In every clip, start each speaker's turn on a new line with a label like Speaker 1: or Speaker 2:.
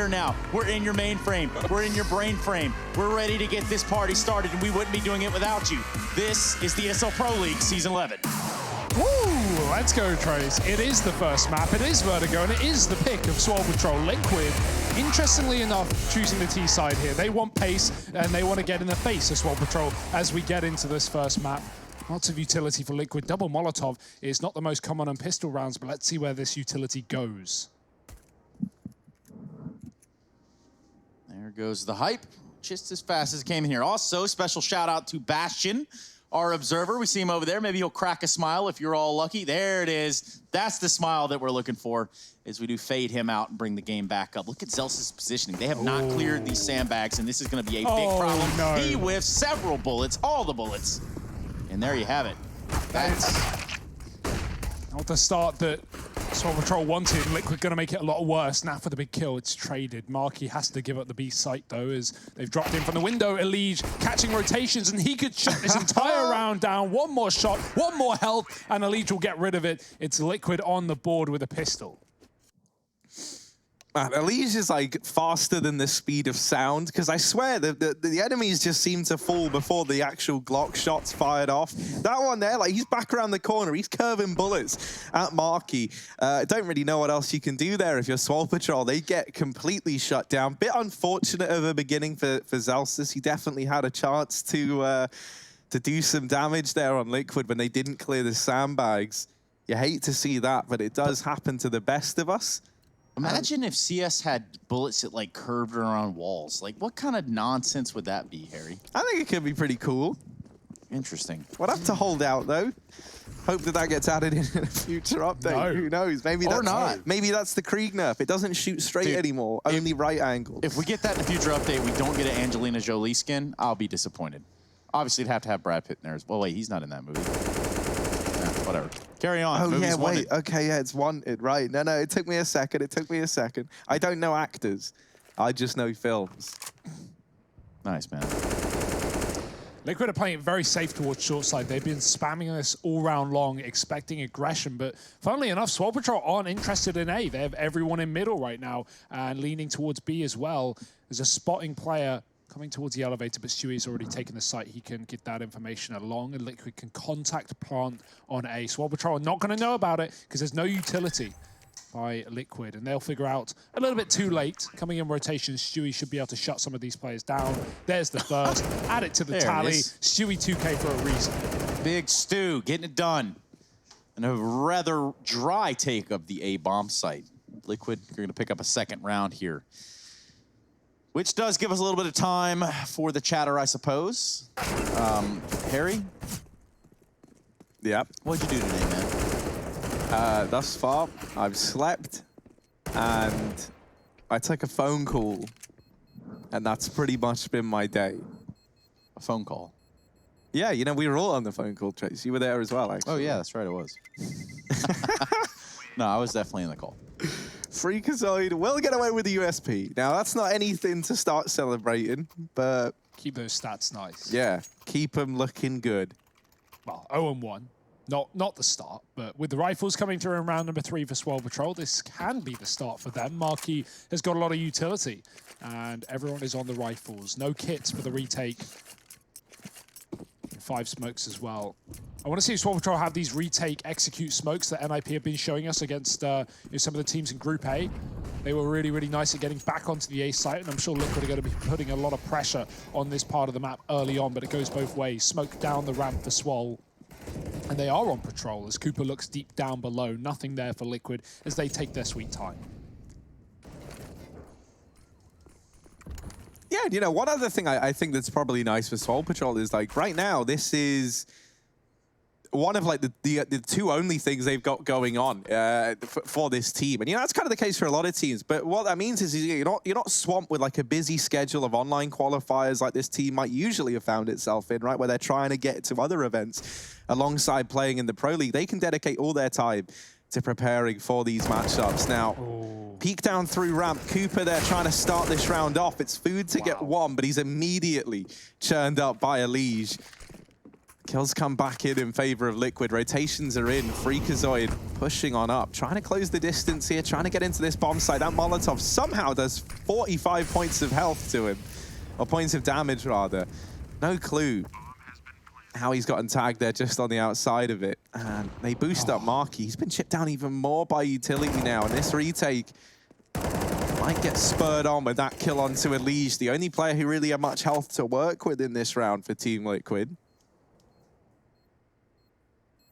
Speaker 1: here now. We're in your mainframe. We're in your brain frame. We're ready to get this party started, and we wouldn't be doing it without you. This is the ESL Pro League Season 11.
Speaker 2: Woo! Let's go, Trace. It is the first map, it is Vertigo, and it is the pick of Swole Patrol. Liquid, interestingly enough, choosing the T side here. They want pace, and they want to get in the face of Swole Patrol as we get into this first map. Lots of utility for Liquid. Double Molotov is not the most common on pistol rounds, but let's see where this utility goes.
Speaker 1: There goes the hype, just as fast as it came in here. Also, special shout out to Bastion, our observer. We see him over there. Maybe he'll crack a smile if you're all lucky. There it is. That's the smile that we're looking for as we do fade him out and bring the game back up. Look at Zels's positioning. They have not cleared these sandbags, and this is going to be a big problem.
Speaker 2: No.
Speaker 1: He whiffs several bullets, all the bullets. And there you have it. That's
Speaker 2: not the start that Swole Patrol wanted. Liquid going to make it a lot worse. Now for the big kill, it's traded. Marky has to give up the B site though, as they've dropped in from the window. Elige catching rotations, and he could shut this entire round down. One more shot, one more health, and Elige will get rid of it. It's Liquid on the board with a pistol.
Speaker 3: Man, Elige is like faster than the speed of sound, because I swear the enemies just seem to fall before the actual Glock shots fired off. That one there, like he's back around the corner, he's curving bullets at Marky. Don't really know what else you can do there if you're Swole Patrol. They get completely shut down. Bit unfortunate of a beginning for Zels's. He definitely had a chance to do some damage there on Liquid when they didn't clear the sandbags. You hate to see that, but it does happen to the best of us.
Speaker 1: Imagine if CS had bullets that like curved around walls. Like, what kind of nonsense would that be, Harry?
Speaker 3: I think it could be pretty cool.
Speaker 1: Interesting.
Speaker 3: We'll have to hold out though. Hope that gets added in a future update. No. Who knows? Maybe
Speaker 1: or not.
Speaker 3: Maybe that's the Krieg nerf. It doesn't shoot straight anymore. Only right angle.
Speaker 1: If we get that in a future update, we don't get an Angelina Jolie skin, I'll be disappointed. Obviously, it'd have to have Brad Pitt in there as well. Wait, he's not in that movie. Whatever. Carry on.
Speaker 3: Oh,
Speaker 1: Movie's
Speaker 3: yeah, wait.
Speaker 1: wanted.
Speaker 3: Okay, yeah, it's wanted. Right. No, it took me a second. I don't know actors. I just know films.
Speaker 1: Nice, man.
Speaker 2: Liquid are playing it very safe towards short side. They've been spamming this all round long, expecting aggression, but funnily enough, Swole Patrol aren't interested in A. They have everyone in middle right now and leaning towards B as well. There's a spotting player coming towards the elevator, but Stewie's already taken the site. He can get that information along, and Liquid can contact plant on A. Swole Patrol are not going to know about it because there's no utility by Liquid, and they'll figure out a little bit too late. Coming in rotation, Stewie should be able to shut some of these players down. There's the first. Add it to the tally. Stewie 2K for a reason.
Speaker 1: Big Stu getting it done. And a rather dry take of the A-bomb site. Liquid, you're going to pick up a second round here, which does give us a little bit of time for the chatter, I suppose. Harry?
Speaker 3: Yep.
Speaker 1: What'd you do today, man?
Speaker 3: Thus far, I've slept, and I took a phone call, and that's pretty much been my day.
Speaker 1: A phone call?
Speaker 3: Yeah, you know, we were all on the phone call, Trace. You were there as well, actually.
Speaker 1: Oh, yeah, that's right, it was. No, I was definitely in the call.
Speaker 3: Freakazoid will get away with the USP. Now, that's not anything to start celebrating, but...
Speaker 2: Keep those stats nice.
Speaker 3: Yeah, keep them looking good.
Speaker 2: Well, 0-1. Not the start, but with the rifles coming through in round number 3 for Swole Patrol, this can be the start for them. Marquis has got a lot of utility, and everyone is on the rifles. No kits for the retake. 5 smokes as well. I want to see if Swole Patrol have these retake execute smokes that NIP have been showing us against some of the teams in Group A. They were really, really nice at getting back onto the A site, and I'm sure Liquid are going to be putting a lot of pressure on this part of the map early on, but it goes both ways. Smoke down the ramp for Swole. And they are on patrol as Cooper looks deep down below. Nothing there for Liquid as they take their sweet time.
Speaker 3: Yeah, you know, one other thing I think that's probably nice for Swole Patrol is, like, right now, this is one of, like, the two only things they've got going on for this team. And, you know, that's kind of the case for a lot of teams. But what that means is you're not swamped with, like, a busy schedule of online qualifiers like this team might usually have found itself in, right, where they're trying to get to other events alongside playing in the Pro League. They can dedicate all their time to preparing for these matchups. Now, peek down through ramp. Cooper there trying to start this round off. It's food to get one, but he's immediately churned up by Elige. Kills come back in favor of Liquid. Rotations are in. Freakazoid pushing on up, trying to close the distance here, trying to get into this bomb site. That Molotov somehow does 45 points of health to him, or points of damage rather. No clue how he's gotten tagged there just on the outside of it. And they boost up Marky. He's been chipped down even more by utility now, and this retake might get spurred on with that kill onto Elige, the only player who really had much health to work with in this round for Team Liquid.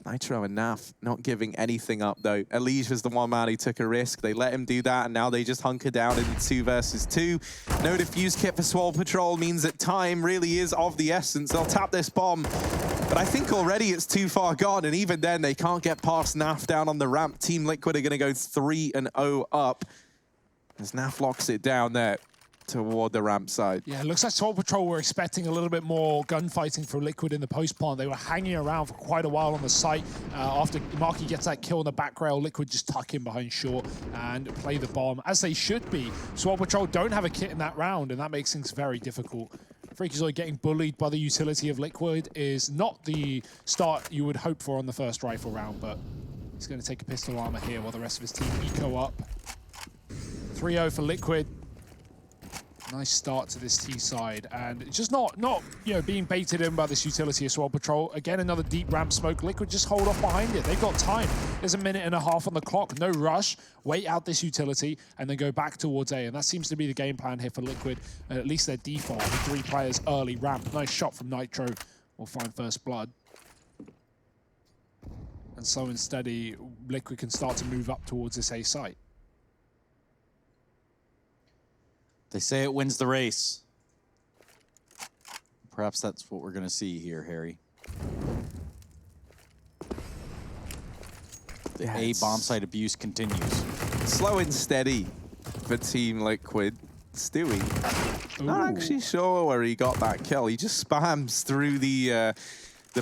Speaker 3: Nitro and Naf not giving anything up, though. Elige was the one man who took a risk. They let him do that, and now they just hunker down in 2 versus 2. No defuse kit for Swole Patrol means that time really is of the essence. They'll tap this bomb, but I think already it's too far gone, and even then, they can't get past Naf down on the ramp. Team Liquid are going to go 3-0 up as Naf locks it down there toward the ramp side.
Speaker 2: Yeah, it looks like Swole Patrol were expecting a little bit more gunfighting for Liquid in the post plant. They were hanging around for quite a while on the site. After Marky gets that kill on the back rail, Liquid just tuck in behind short and play the bomb, as they should be. Swole Patrol don't have a kit in that round, and that makes things very difficult. Freakazoid getting bullied by the utility of Liquid is not the start you would hope for on the first rifle round, but he's going to take a pistol armor here while the rest of his team eco up. 3-0 for Liquid. Nice start to this T side, and just not being baited in by this utility of Swole Patrol. Again, another deep ramp smoke. Liquid just hold off behind it. They've got time. There's a minute and a half on the clock. No rush. Wait out this utility and then go back towards A. And that seems to be the game plan here for Liquid. At least their default with 3 players early ramp. Nice shot from Nitro. Will find first blood. And slow and steady, Liquid can start to move up towards this A site.
Speaker 1: They say it wins the race. Perhaps that's what we're going to see here, Harry. The A bomb site abuse continues.
Speaker 3: Slow and steady for Team Liquid. Stewie, not actually sure where he got that kill. He just spams through the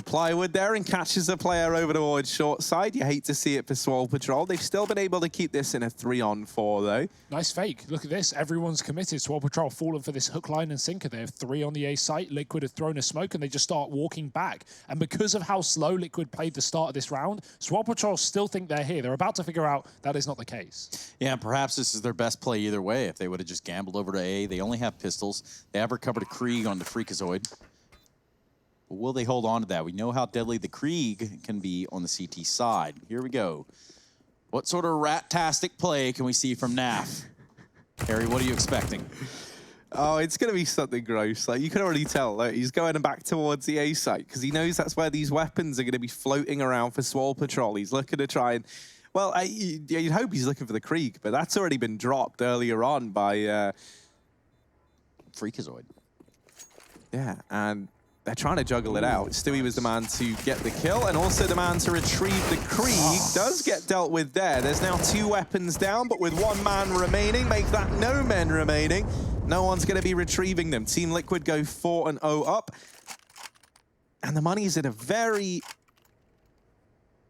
Speaker 3: plywood there and catches a player over towards short side. You hate to see it for Swole Patrol. They've still been able to keep this in a 3-on-4, though.
Speaker 2: Nice fake. Look at this. Everyone's committed. Swole Patrol fallen for this hook, line, and sinker. They have 3 on the A site. Liquid have thrown a smoke, and they just start walking back. And because of how slow Liquid played the start of this round, Swole Patrol still think they're here. They're about to figure out that is not the case.
Speaker 1: Yeah, and perhaps this is their best play either way. If they would have just gambled over to A, they only have pistols. They have recovered a Krieg on the Freakazoid. But will they hold on to that? We know how deadly the Krieg can be on the CT side. Here we go. What sort of rat-tastic play can we see from Naf? Harry, what are you expecting?
Speaker 3: Oh, it's going to be something gross. Like, you can already tell. Like, he's going back towards the A site because he knows that's where these weapons are going to be floating around for Swole Patrol. He's looking to try and... Well, you'd hope he's looking for the Krieg, but that's already been dropped earlier on by...
Speaker 1: Freakazoid.
Speaker 3: Yeah, and... they're trying to juggle it out. Stewie was the man to get the kill and also the man to retrieve the Krieg. Does get dealt with there. There's now 2 weapons down, but with 1 man remaining, make that no men remaining. No one's going to be retrieving them. Team Liquid go 4-0 up. And the money is in a very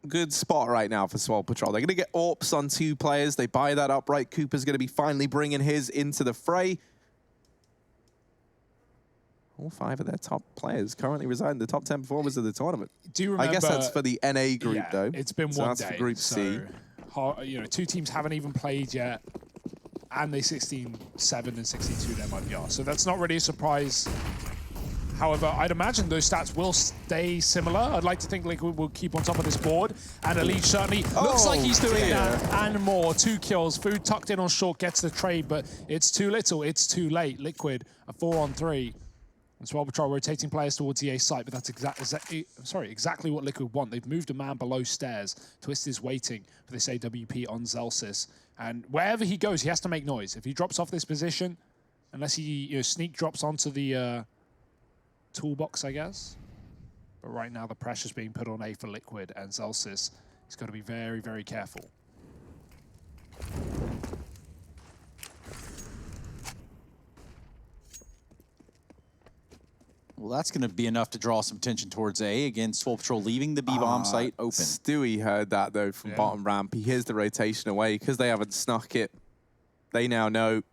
Speaker 3: good spot right now for Swole Patrol. They're going to get AWPs on 2 players. They buy that up right. Cooper's going to be finally bringing his into the fray. All 5 of their top players currently reside in the top 10 performers of the tournament.
Speaker 2: Do you remember?
Speaker 3: I guess that's for the NA group,
Speaker 2: yeah,
Speaker 3: though.
Speaker 2: It's been
Speaker 3: so
Speaker 2: one
Speaker 3: that's
Speaker 2: day.
Speaker 3: For Group C.
Speaker 2: You know, 2 teams haven't even played yet, and they 16-7 and 62 them IPR. So that's not really a surprise. However, I'd imagine those stats will stay similar. I'd like to think Liquid will keep on top of this board. And Elige certainly looks like he's doing that and more. 2 kills. Food tucked in on short gets the trade, but it's too little. It's too late. Liquid, a 4-on-3. And Swole Patrol rotating players towards the A site, but that's exactly what Liquid want. They've moved a man below stairs. Twist is waiting for this AWP on Zelsis. And wherever he goes, he has to make noise. If he drops off this position, unless he sneak drops onto the toolbox, I guess. But right now, the pressure's being put on A for Liquid, and Zelsis, he's got to be very, very careful.
Speaker 1: Well, that's going to be enough to draw some attention towards A. Again, Swole Patrol leaving the B-bomb site open.
Speaker 3: Stewie heard that, though, from bottom ramp. He hears the rotation away. Because they haven't snuck it, they now know.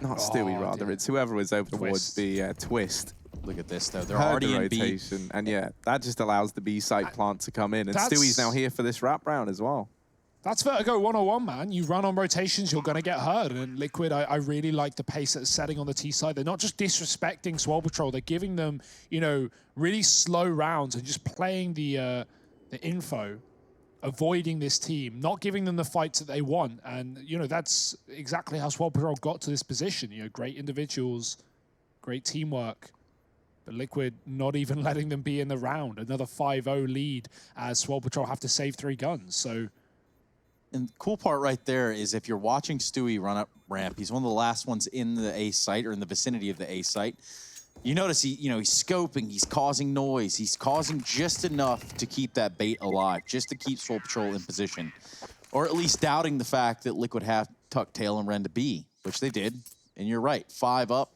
Speaker 3: Not Stewie, rather. Dear. It's whoever was over towards the twist.
Speaker 1: Look at this, though. They're
Speaker 3: Heard
Speaker 1: already
Speaker 3: the
Speaker 1: in B.
Speaker 3: rotation, and yeah, that just allows the B site plant to come in. And Stewie's now here for this wrap round as well.
Speaker 2: That's Vertigo 101, man. You run on rotations, you're going to get hurt. And Liquid, I really like the pace that's setting on the T side. They're not just disrespecting Swole Patrol. They're giving them, you know, really slow rounds and just playing the info, avoiding this team, not giving them the fights that they want. And, you know, that's exactly how Swole Patrol got to this position. You know, great individuals, great teamwork. But Liquid not even letting them be in the round. Another 5-0 lead as Swole Patrol have to save 3 guns. So...
Speaker 1: And the cool part right there is if you're watching Stewie run up ramp, he's one of the last ones in the A site or in the vicinity of the A site. You notice he's scoping, he's causing noise, he's causing just enough to keep that bait alive, just to keep Swole Patrol in position. Or at least doubting the fact that Liquid have tucked tail and ran to B, which they did. And you're right, 5 up.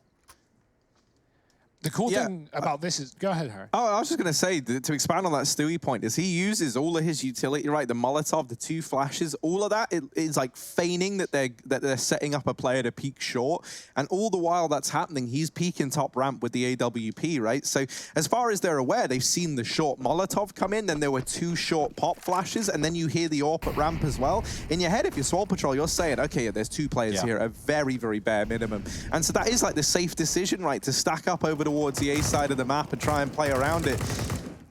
Speaker 2: The cool thing about this is... Go ahead, Harry.
Speaker 3: Oh, I was just going to say, to expand on that Stewie point, is he uses all of his utility, right? The Molotov, the 2 flashes, all of that is like feigning that they're setting up a player to peek short. And all the while that's happening, he's peeking top ramp with the AWP, right? So as far as they're aware, they've seen the short Molotov come in, then there were 2 short pop flashes, and then you hear the AWP at ramp as well. In your head, if you're Swole Patrol, you're saying, okay, there's 2 players here, a very, very bare minimum. And so that is like the safe decision, right? To stack up over towards the A side of the map and try and play around it.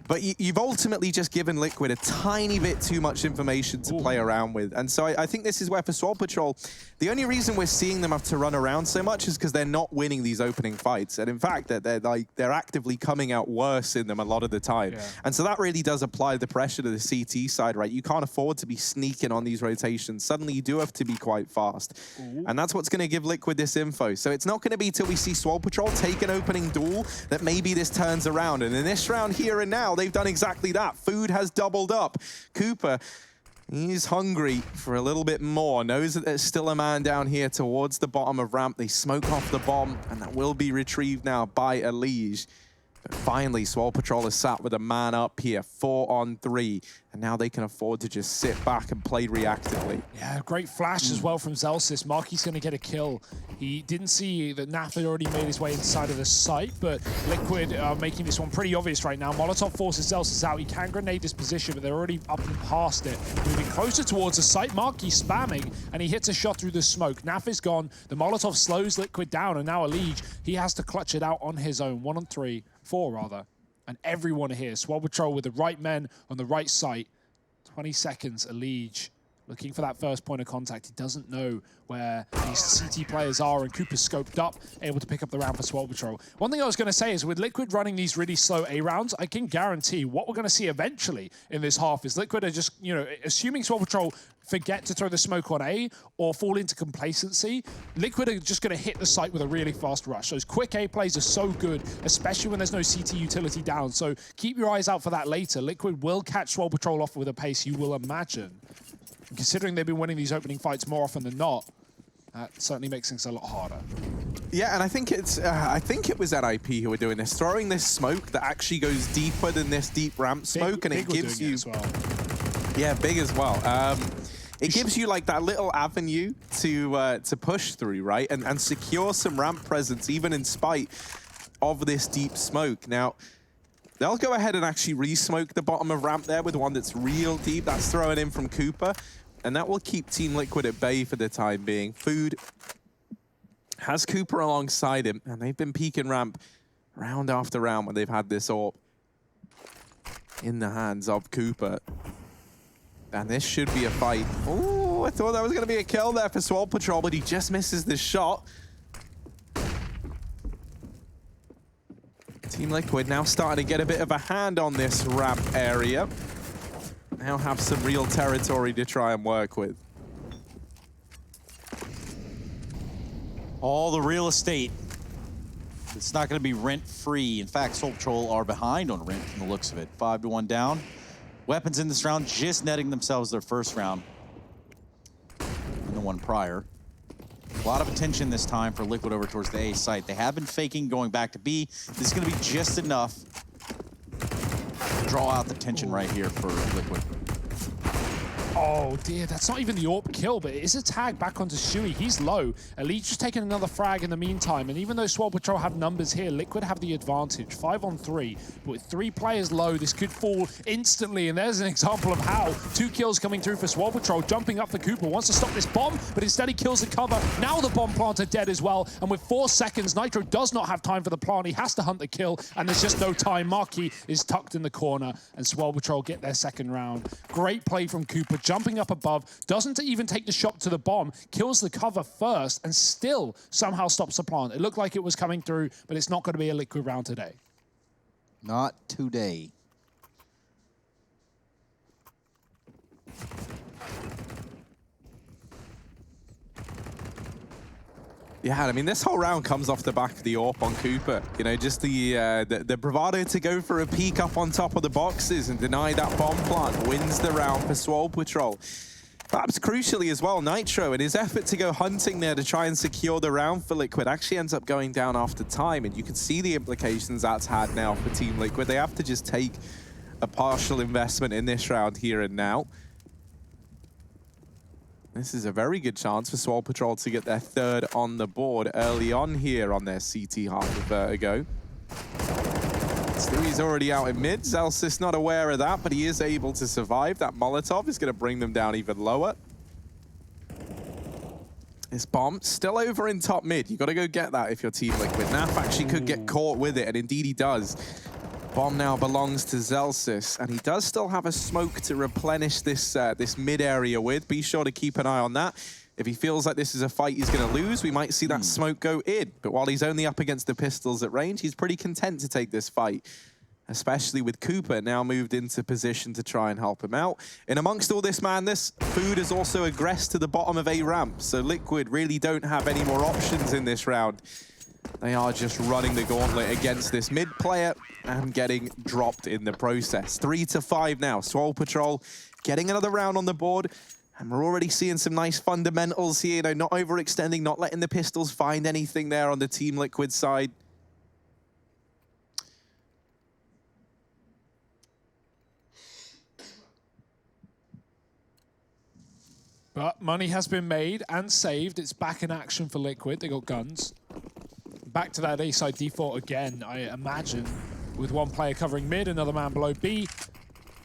Speaker 3: But you've ultimately just given Liquid a tiny bit too much information to play around with. And so I think this is where for Swole Patrol, the only reason we're seeing them have to run around so much is because they're not winning these opening fights. And in fact, they're actively coming out worse in them a lot of the time. Yeah. And so that really does apply the pressure to the CT side, right? You can't afford to be sneaking on these rotations. Suddenly you do have to be quite fast. And that's what's going to give Liquid this info. So it's not going to be till we see Swole Patrol take an opening duel that maybe this turns around. And in this round here and now, they've done exactly that. Food has doubled up. Cooper, he's hungry for a little bit more. Knows that there's still a man down here towards the bottom of ramp. They smoke off the bomb, and that will be retrieved now by Elige. But finally, Swole Patrol is sat with a man up here, 4 on 3. And now they can afford to just sit back and play reactively.
Speaker 2: Yeah, great flash as well from Zelsis. Marky's going to get a kill. He didn't see that Naf had already made his way inside of the site, but Liquid are making this one pretty obvious right now. Molotov forces Zelsis out. He can grenade this position, but they're already up and past it. Moving closer towards the site, Marky spamming, and he hits a shot through the smoke. Naf is gone. The Molotov slows Liquid down, and now Elige, he has to clutch it out on his own. 1 on 3, 4 rather. And everyone here, Swole Patrol with the right men on the right site. 20 seconds, Elige looking for that first point of contact. He doesn't know where these CT players are, and Cooper's scoped up, able to pick up the round for Swole Patrol. One thing I was going to say is with Liquid running these really slow A rounds, I can guarantee what we're going to see eventually in this half is Liquid are just, you know, assuming Swole Patrol forget to throw the smoke on A or fall into complacency, Liquid are just going to hit the site with a really fast rush. Those quick A plays are so good, especially when there's no CT utility down. So keep your eyes out for that later. Liquid will catch Swole Patrol off with a pace, you will imagine. And considering they've been winning these opening fights more often than not, that certainly makes things a lot harder.
Speaker 3: Yeah, and I think it was NIP who were doing this, throwing this smoke that actually goes deeper than this deep ramp smoke, and it gives you as well. Yeah, big as well. It gives you like that little avenue to push through, right, and secure some ramp presence even in spite of this deep smoke. Now, they'll go ahead and actually re-smoke the bottom of ramp there with one that's real deep. That's throwing in from Cooper. And that will keep Team Liquid at bay for the time being. Food has Cooper alongside him, and they've been peeking ramp round after round when they've had this AWP in the hands of Cooper. And this should be a fight. Oh, I thought that was going to be a kill there for Swole Patrol, but he just misses the shot. Team Liquid now starting to get a bit of a hand on this ramp area. Now have some real territory to try and work with.
Speaker 1: All the real estate. It's not going to be rent-free. In fact, Swole Patrol are behind on rent from the looks of it. 5-1 down. Weapons in this round just netting themselves their first round and the one prior. A lot of attention this time for Liquid over towards the A site. They have been faking going back to B. This is going to be just enough to draw out the tension right here for Liquid.
Speaker 2: Oh dear, that's not even the AWP kill, but it is a tag back onto Shuey. He's low. Elite just taking another frag in the meantime, and even though Swole Patrol have numbers here, Liquid have the advantage, 5 on 3. But with 3 players low, this could fall instantly, and there's an example of how. 2 kills coming through for Swole Patrol, jumping up for Cooper, wants to stop this bomb, but instead he kills the cover. Now the bomb planter dead as well, and with 4 seconds, Nitro does not have time for the plant. He has to hunt the kill, and there's just no time. Marquis is tucked in the corner, and Swole Patrol get their second round. Great play from Cooper, jumping up above, doesn't even take the shot to the bomb, kills the cover first, and still somehow stops the plant. It looked like it was coming through, but it's not going to be a Liquid round today.
Speaker 1: Not today.
Speaker 3: Yeah, I mean, this whole round comes off the back of the AWP on Cooper. You know, just the bravado to go for a peek up on top of the boxes and deny that bomb plant wins the round for Swole Patrol. Perhaps crucially as well, Nitro, in his effort to go hunting there to try and secure the round for Liquid, actually ends up going down after time, and you can see the implications that's had now for Team Liquid. They have to just take a partial investment in this round here and now. This is a very good chance for Swole Patrol to get their third on the board early on here on their CT half of Vertigo. Stewie's already out in mid. Zelsys not aware of that, but he is able to survive. That Molotov is going to bring them down even lower. This bomb still over in top mid. You got to go get that if you're Team Liquid. Naf actually could get caught with it, and indeed he does. Bomb now belongs to Zelsys, and he does still have a smoke to replenish this this mid area with. Be sure to keep an eye on that. If he feels like this is a fight he's going to lose, we might see that smoke go in. But while he's only up against the pistols at range, he's pretty content to take this fight, especially with Cooper now moved into position to try and help him out. In amongst all this madness, Food has also aggressed to the bottom of A ramp, so Liquid really don't have any more options in this round. They are just running the gauntlet against this mid player and getting dropped in the process. 3-5 now. Swole Patrol getting another round on the board. And we're already seeing some nice fundamentals here. You know, not overextending, not letting the pistols find anything there on the Team Liquid side.
Speaker 2: But money has been made and saved. It's back in action for Liquid. They got guns. Back to that A-side default again, I imagine, with one player covering mid, another man below B.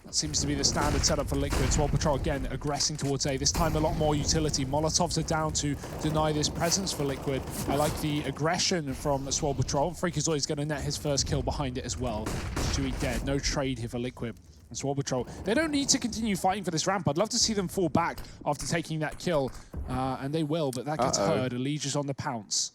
Speaker 2: That seems to be the standard setup for Liquid. Swole Patrol again aggressing towards A. This time a lot more utility. Molotovs are down to deny this presence for Liquid. I like the aggression from Swole Patrol. Freakazoid is going to net his first kill behind it as well. Stewie dead. No trade here for Liquid. And Swole Patrol, they don't need to continue fighting for this ramp. I'd love to see them fall back after taking that kill. And they will, but that gets heard. Allegia's on the pounce.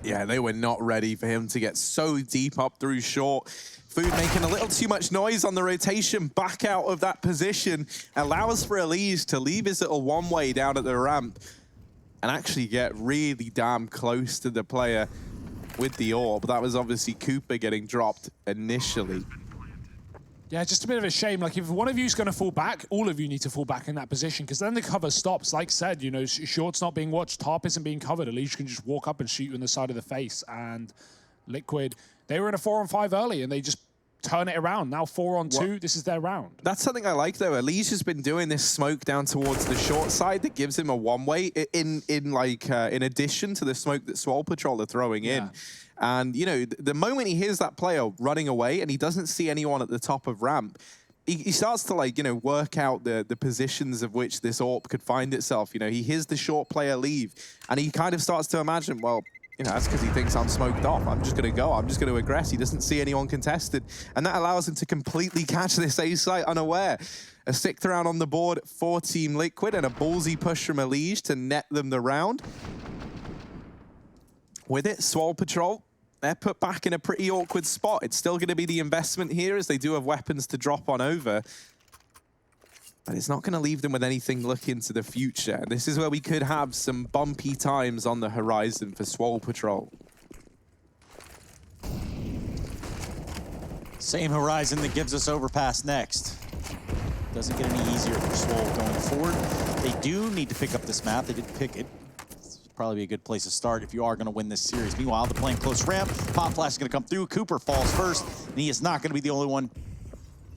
Speaker 3: Yeah, they were not ready for him to get so deep up through short. Food making a little too much noise on the rotation back out of that position. Allows for Elise to leave his little one-way down at the ramp and actually get really damn close to the player with the orb. That was obviously Cooper getting dropped initially.
Speaker 2: Yeah, just a bit of a shame. Like, if one of you is going to fall back, all of you need to fall back in that position, because then the cover stops. Like said, you know, short's not being watched, top isn't being covered. Elise can just walk up and shoot you in the side of the face. And Liquid, they were in a 4-on-5 early, and they just turn it around. Now 4-on-2, this is their round. That's
Speaker 3: something I like, though. Elise has been doing this smoke down towards the short side that gives him a one-way in addition to the smoke that Swole Patrol are throwing in. And, you know, the moment he hears that player running away and he doesn't see anyone at the top of ramp, he starts to, like, you know, work out the positions of which this AWP could find itself. You know, he hears the short player leave and he kind of starts to imagine, well, you know, that's because he thinks I'm smoked off. I'm just going to go. I'm just going to aggress. He doesn't see anyone contested. And that allows him to completely catch this A site unaware. A 6th round on the board for Team Liquid and a ballsy push from Elise to net them the round. With it, Swole Patrol, they're put back in a pretty awkward spot. It's still going to be the investment here as they do have weapons to drop on over. But it's not going to leave them with anything looking to the future. This is where we could have some bumpy times on the horizon for Swole Patrol.
Speaker 1: Same horizon that gives us Overpass next. Doesn't get any easier for Swole going forward. They do need to pick up this map. They didn't pick it. Probably be a good place to start if you are going to win this series. Meanwhile, they're playing close ramp. Pop Flash is going to come through. Cooper falls first, and he is not going to be the only one.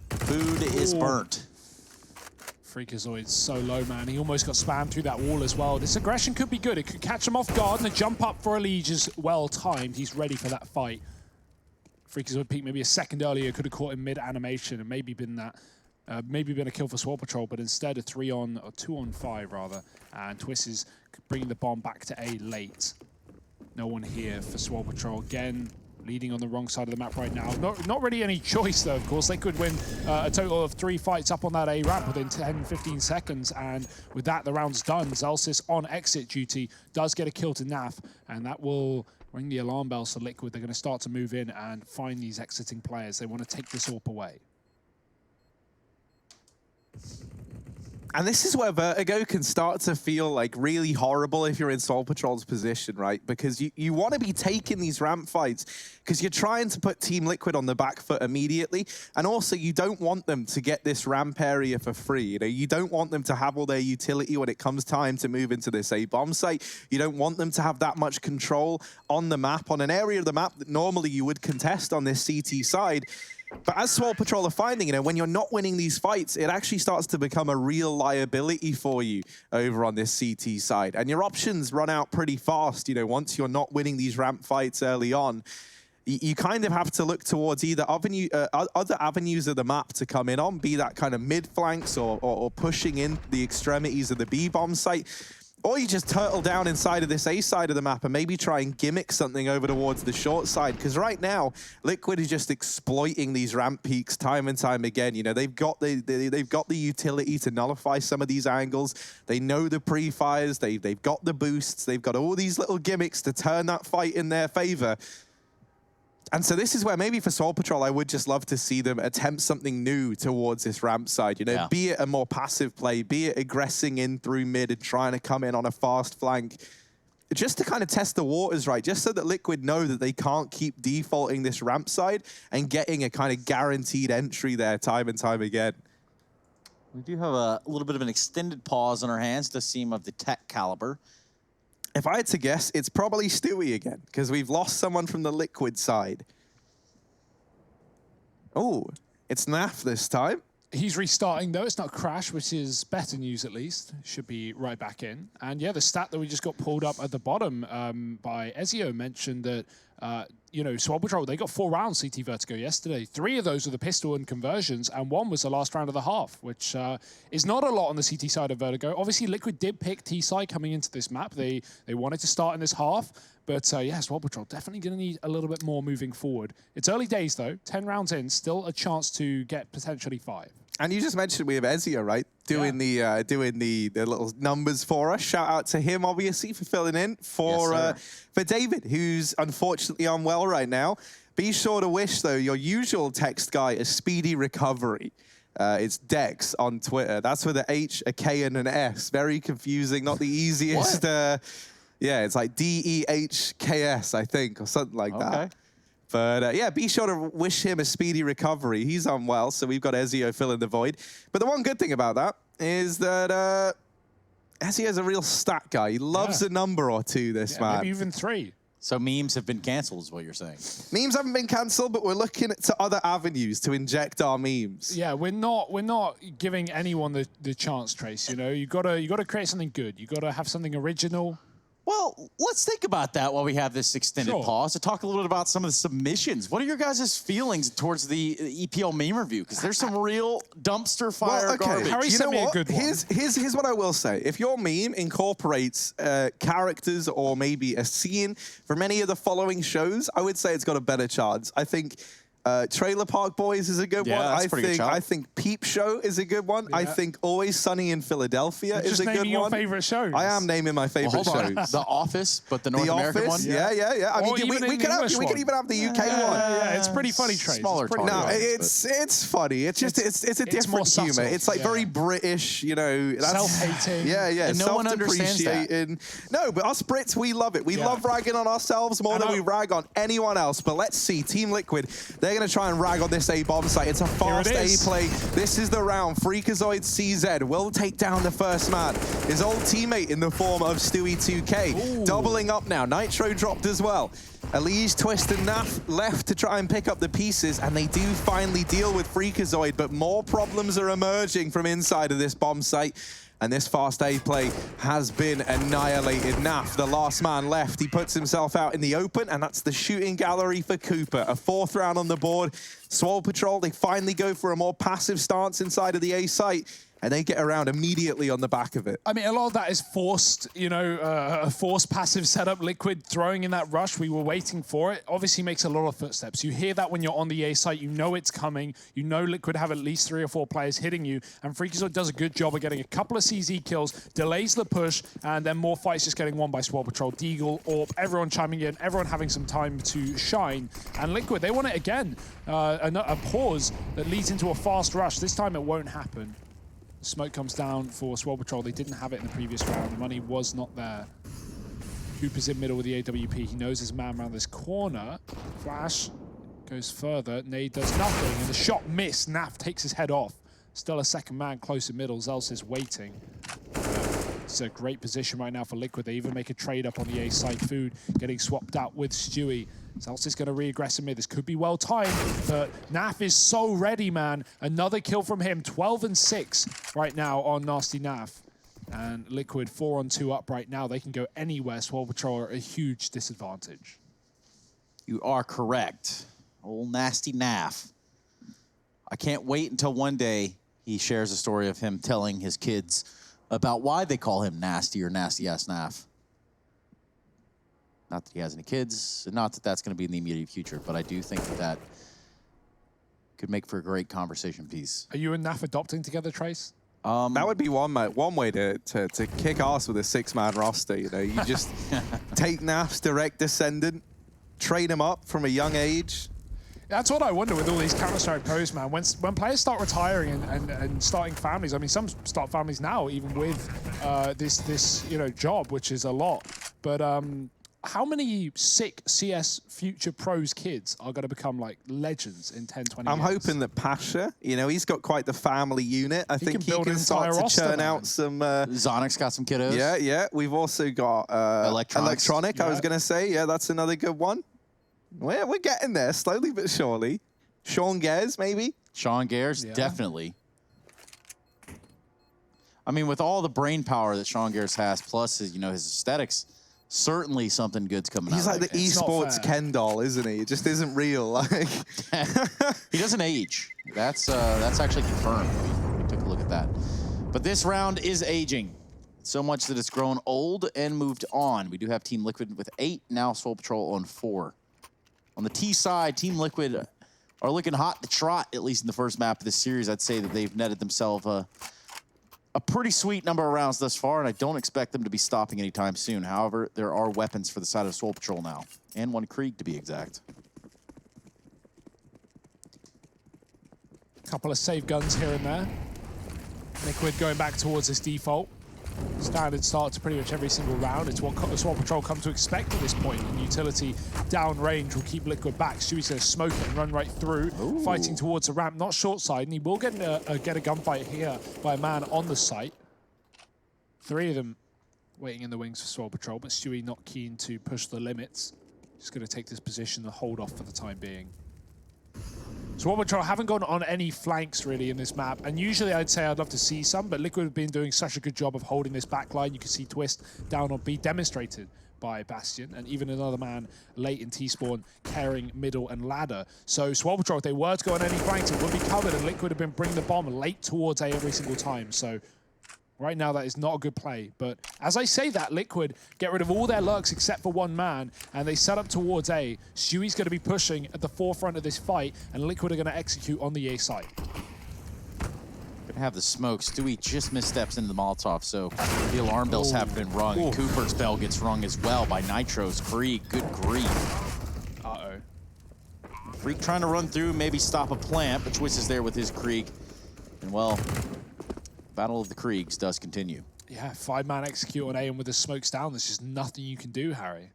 Speaker 1: Food is burnt.
Speaker 2: Freakazoid's so low, man. He almost got spammed through that wall as well. This aggression could be good. It could catch him off guard, and the jump up for Elige is well timed. He's ready for that fight. Freakazoid peaked maybe a second earlier, could have caught him mid-animation and maybe been that, maybe been a kill for Swole Patrol, but instead a 2-on-5 rather. And Twist is bringing the bomb back to A late. No one here for Swole Patrol. Again, leading on the wrong side of the map right now. Not really any choice, though, of course. They could win a total of 3 fights up on that A ramp within 10-15 seconds, and with that, the round's done. Zellsis on exit duty does get a kill to Naf, and that will ring the alarm bells for Liquid. They're going to start to move in and find these exiting players. They want to take this AWP away.
Speaker 3: And this is where Vertigo can start to feel like really horrible if you're in Swole Patrol's position, right? Because you want to be taking these ramp fights because you're trying to put Team Liquid on the back foot immediately. And also you don't want them to get this ramp area for free. You know, you don't want them to have all their utility when it comes time to move into this A bomb site. You don't want them to have that much control on the map, on an area of the map that normally you would contest on this CT side. But as Swole Patrol are finding, you know, when you're not winning these fights, it actually starts to become a real liability for you over on this CT side. And your options run out pretty fast, you know, once you're not winning these ramp fights early on. You kind of have to look towards either other avenues of the map to come in on, be that kind of mid-flanks or pushing in the extremities of the B-bomb site. Or you just turtle down inside of this A side of the map and maybe try and gimmick something over towards the short side. Because right now, Liquid is just exploiting these ramp peaks time and time again. You know, they've got the utility to nullify some of these angles. They know the pre-fires. They've got the boosts. They've got all these little gimmicks to turn that fight in their favor. And so this is where maybe for Swole Patrol, I would just love to see them attempt something new towards this ramp side. You know, be it a more passive play, be it aggressing in through mid and trying to come in on a fast flank, just to kind of test the waters, right? Just so that Liquid know that they can't keep defaulting this ramp side and getting a kind of guaranteed entry there time and time again.
Speaker 1: We do have a little bit of an extended pause on our hands, does seem of the tech caliber.
Speaker 3: If I had to guess, it's probably Stewie again, because we've lost someone from the Liquid side. Oh, it's Naf this time.
Speaker 2: He's restarting, though. It's not Crash, which is better news, at least. Should be right back in. And yeah, the stat that we just got pulled up at the bottom by Ezio mentioned that, you know, Swole Patrol, they got 4 rounds CT Vertigo yesterday. 3 of those were the pistol and conversions, and 1 was the last round of the half, which is not a lot on the CT side of Vertigo. Obviously, Liquid did pick T-side coming into this map. They wanted to start in this half, but yeah, Swole Patrol definitely going to need a little bit more moving forward. It's early days, though. 10 rounds in, still a chance to get potentially 5.
Speaker 3: And you just mentioned we have Ezio, right? Doing the little numbers for us. Shout out to him, obviously, for filling in for David, who's unfortunately unwell right now. Be sure to wish, though, your usual text guy a speedy recovery. It's Dex on Twitter. That's with an H, a K, and an S. Very confusing, not the easiest. Yeah, it's like D-E-H-K-S, I think, or something like that. But yeah, be sure to wish him a speedy recovery. He's unwell, so we've got Ezio filling the void. But the one good thing about that is that Ezio's a real stat guy. He loves a number or two, this man.
Speaker 2: Maybe even 3.
Speaker 1: So memes have been canceled is what you're saying.
Speaker 3: Memes haven't been cancelled, but we're looking to other avenues to inject our memes.
Speaker 2: Yeah, we're not giving anyone the chance, Trace. You know, you gotta create something good. You gotta have something original.
Speaker 1: Well, let's think about that while we have this extended pause to talk a little bit about some of the submissions. What are your guys' feelings towards the EPL meme review? Because there's some real dumpster fire garbage.
Speaker 2: Harry sent me a good one.
Speaker 3: Here's what I will say. If your meme incorporates characters or maybe a scene from any of the following shows, I would say it's got a better chance. I think Trailer Park Boys is a good one. I think Peep Show is a good one. I think Always Sunny in Philadelphia is a good one.
Speaker 2: Just naming your favorite shows.
Speaker 3: I am naming my favorite shows.
Speaker 1: The Office, but the North American one.
Speaker 3: Yeah. I mean, we could even have the UK one.
Speaker 2: Yeah, it's pretty funny, Trace.
Speaker 1: Smaller
Speaker 3: No, it's funny. It's just it's a different humor. It's like very British, you know.
Speaker 2: Self-hating.
Speaker 3: Yeah.
Speaker 1: And no one understands that.
Speaker 3: No, but us Brits, we love it. We love ragging on ourselves more than we rag on anyone else. But let's see, Team Liquid, they're going to try and rag on this A-bomb site. It's a fast A play. This is the round. Freakazoid CZ will take down the first man. His old teammate in the form of Stewie 2K. Doubling up now. Nitro dropped as well. Elise, Twist, and Naf left to try and pick up the pieces, and they do finally deal with Freakazoid, but more problems are emerging from inside of this bomb site, and this fast A play has been annihilated. Naf, the last man left, he puts himself out in the open, and that's the shooting gallery for Cooper. A 4th round on the board. Swole Patrol, they finally go for a more passive stance inside of the A site, and they get around immediately on the back of it.
Speaker 2: I mean, a lot of that is forced, you know, a forced passive setup. Liquid throwing in that rush. We were waiting for it. Obviously makes a lot of footsteps. You hear that when you're on the A site. You know it's coming. You know Liquid have at least 3 or 4 players hitting you. And Freakazoid does a good job of getting a couple of CZ kills, delays the push, and then more fights just getting won by Swole Patrol, Deagle, Orp, everyone chiming in, everyone having some time to shine. And Liquid, they want it again. A pause that leads into a fast rush. This time it won't happen. Smoke comes down for Swole Patrol. They didn't have it in the previous round. The money was not there. Cooper's in middle with the AWP. He knows his man around this corner. Flash goes further. Nade does nothing, and the shot missed. Naf takes his head off. Still a second man close in middle. Zels is waiting. It's a great position right now for Liquid. They even make a trade up on the A side. Food getting swapped out with Stewie. Zels is going to re-aggress mid. This could be well timed, but Naf is so ready, man. Another kill from him. 12 and 6 right now on Nasty Naf. And Liquid 4 on 2 up right now. They can go anywhere. Swole Patrol are at a huge disadvantage.
Speaker 1: You are correct. Old Nasty Naf. I can't wait until one day he shares a story of him telling his kids about why they call him Nasty or Nasty-ass Naf. Not that he has any kids, and not that that's going to be in the immediate future, but I do think that that could make for a great conversation piece.
Speaker 2: Are you and Naf adopting together, Trace?
Speaker 3: That would be one way to kick ass with a 6-man roster. You know, you just take Naf's direct descendant, train him up from a young age.
Speaker 2: That's what I wonder with all these Counter-Strike pros, man. When players start retiring and starting families, I mean, some start families now, even with this you know, job, which is a lot. But how many sick CS future pros kids are going to become like legends in 10, 20
Speaker 3: I'm
Speaker 2: years?
Speaker 3: hoping that Pasha, you know, he's got quite the family unit. I think he can start to
Speaker 2: roster,
Speaker 3: churn
Speaker 2: man.
Speaker 3: out some...
Speaker 1: Zonic's got some kiddos.
Speaker 3: Yeah, yeah. We've also got Electronic,
Speaker 2: Yeah.
Speaker 3: I was going to say. Yeah, that's another good one. We're getting there, slowly but surely. Sean Gares, maybe?
Speaker 1: Sean Gares,
Speaker 2: Yeah.
Speaker 1: definitely. I mean, with all the brain power that Sean Gares has, plus his, you know, his aesthetics, certainly something good's coming
Speaker 3: He's
Speaker 1: out.
Speaker 3: like the esports Ken doll, isn't he? It just isn't real. Like
Speaker 1: He doesn't age. That's actually confirmed. We took a look at that. But this round is aging. So much that it's grown old and moved on. We do have Team Liquid with 8, now Swole Patrol on 4. On the T side, Team Liquid are looking hot to trot, at least in the first map of this series. I'd say that they've netted themselves a pretty sweet number of rounds thus far, and I don't expect them to be stopping anytime soon. However, there are weapons for the side of Swole Patrol now, and one Krieg to be exact.
Speaker 2: Couple of save guns here and there. Liquid going back towards this default. Standard start to pretty much every single round. It's what Swole Patrol come to expect at this point. And utility downrange will keep Liquid back. Stewie's going to smoke it and run right through. Ooh. Fighting towards the ramp, not short side. And he will get a gunfight here by a man on the site. 3 of them waiting in the wings for Swole Patrol, but Stewie not keen to push the limits. Just going to take this position and hold off for the time being. Swole Patrol haven't gone on any flanks really in this map, and usually I'd say I'd love to see some, but Liquid have been doing such a good job of holding this back line. You can see Twist down on B demonstrated by Bastion, and even another man late in T-spawn carrying middle and ladder. So Swole Patrol, if they were to go on any flanks, it would be covered, and Liquid have been bringing the bomb late towards A every single time. So right now, that is not a good play. But as I say that, Liquid get rid of all their lurks except for one man, and they set up towards A. Stewie's going to be pushing at the forefront of this fight, and Liquid are going to execute on the A site.
Speaker 1: Going to have the smoke. Stewie just missteps into the Molotov, so the alarm bells have been rung. And Cooper's bell gets rung as well by Nitro's Krieg. Good grief.
Speaker 2: Uh-oh.
Speaker 1: Freak trying to run through, maybe stop a plant, but Twist is there with his Krieg. And, well, Battle of the Kriegs does continue.
Speaker 2: Yeah, 5-man execute on A, and with the smokes down, there's just nothing you can do, Harry.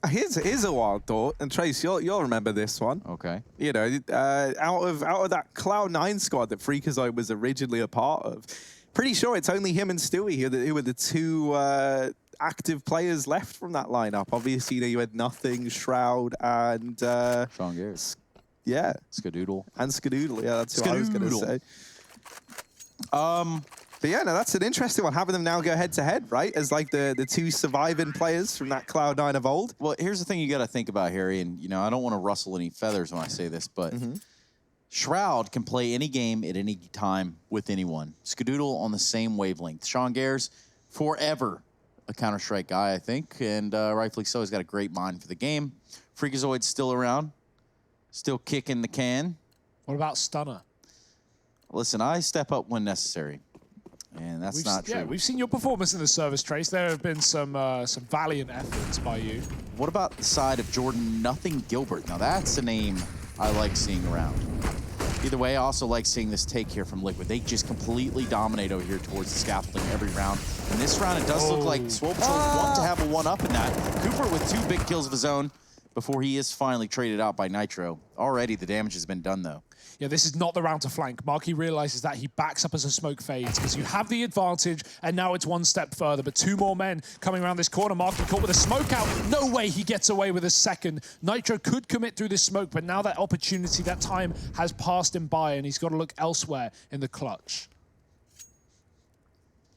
Speaker 3: Here's a wild thought, and Trace, you'll remember this one.
Speaker 1: Okay.
Speaker 3: You know, out of that Cloud9 squad that Freakazoid was originally a part of, pretty sure it's only him and Stewie who are the two active players left from that lineup. Obviously, you had Nothing, Shroud, and
Speaker 1: Sean Gears.
Speaker 3: Yeah.
Speaker 1: Skadoodle.
Speaker 3: And Skadoodle, yeah, that's what I was going to say. But yeah, no, that's an interesting one. Having them now go head-to-head, right? As like the two surviving players from that Cloud9 of old.
Speaker 1: Well, here's the thing you got to think about, Harry, and you know I don't want to rustle any feathers when I say this, but Shroud can play any game at any time with anyone. Skadoodle on the same wavelength. Sean Gears, forever a Counter-Strike guy, I think, and rightfully so. He's got a great mind for the game. Freakazoid's still around, still kicking the can.
Speaker 2: What about Stunner?
Speaker 1: Listen, I step up when necessary. And that's not true.
Speaker 2: Yeah, we've seen your performance in the service, Trace. There have been some valiant efforts by you.
Speaker 1: What about the side of Jordan Nothing Gilbert? Now that's a name I like seeing around. Either way, I also like seeing this take here from Liquid. They just completely dominate over here towards the scaffolding every round. And this round, it does look like Swole Patrol want to have a one-up in that. Cooper with 2 big kills of his own before he is finally traded out by Nitro. Already, the damage has been done, though.
Speaker 2: Yeah, this is not the round to flank. Marky realizes that he backs up as a smoke fades because you have the advantage, and now it's one step further. But 2 more men coming around this corner. Marky caught with a smoke out. No way he gets away with a second. Nitro could commit through this smoke, but now that opportunity, that time has passed him by, and he's got to look elsewhere in the clutch.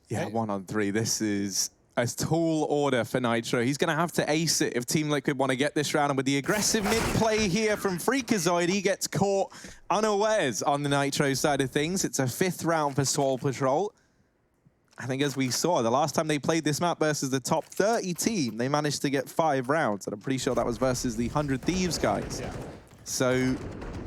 Speaker 3: Yeah, 1-on-3. This is a tall order for Nitro. He's going to have to ace it if Team Liquid want to get this round. And with the aggressive mid play here from Freakazoid, he gets caught unawares on the Nitro side of things. It's a 5th round for Swole Patrol. I think as we saw, the last time they played this map versus the top 30 team, they managed to get 5 rounds. And I'm pretty sure that was versus the 100 Thieves guys. Yeah. So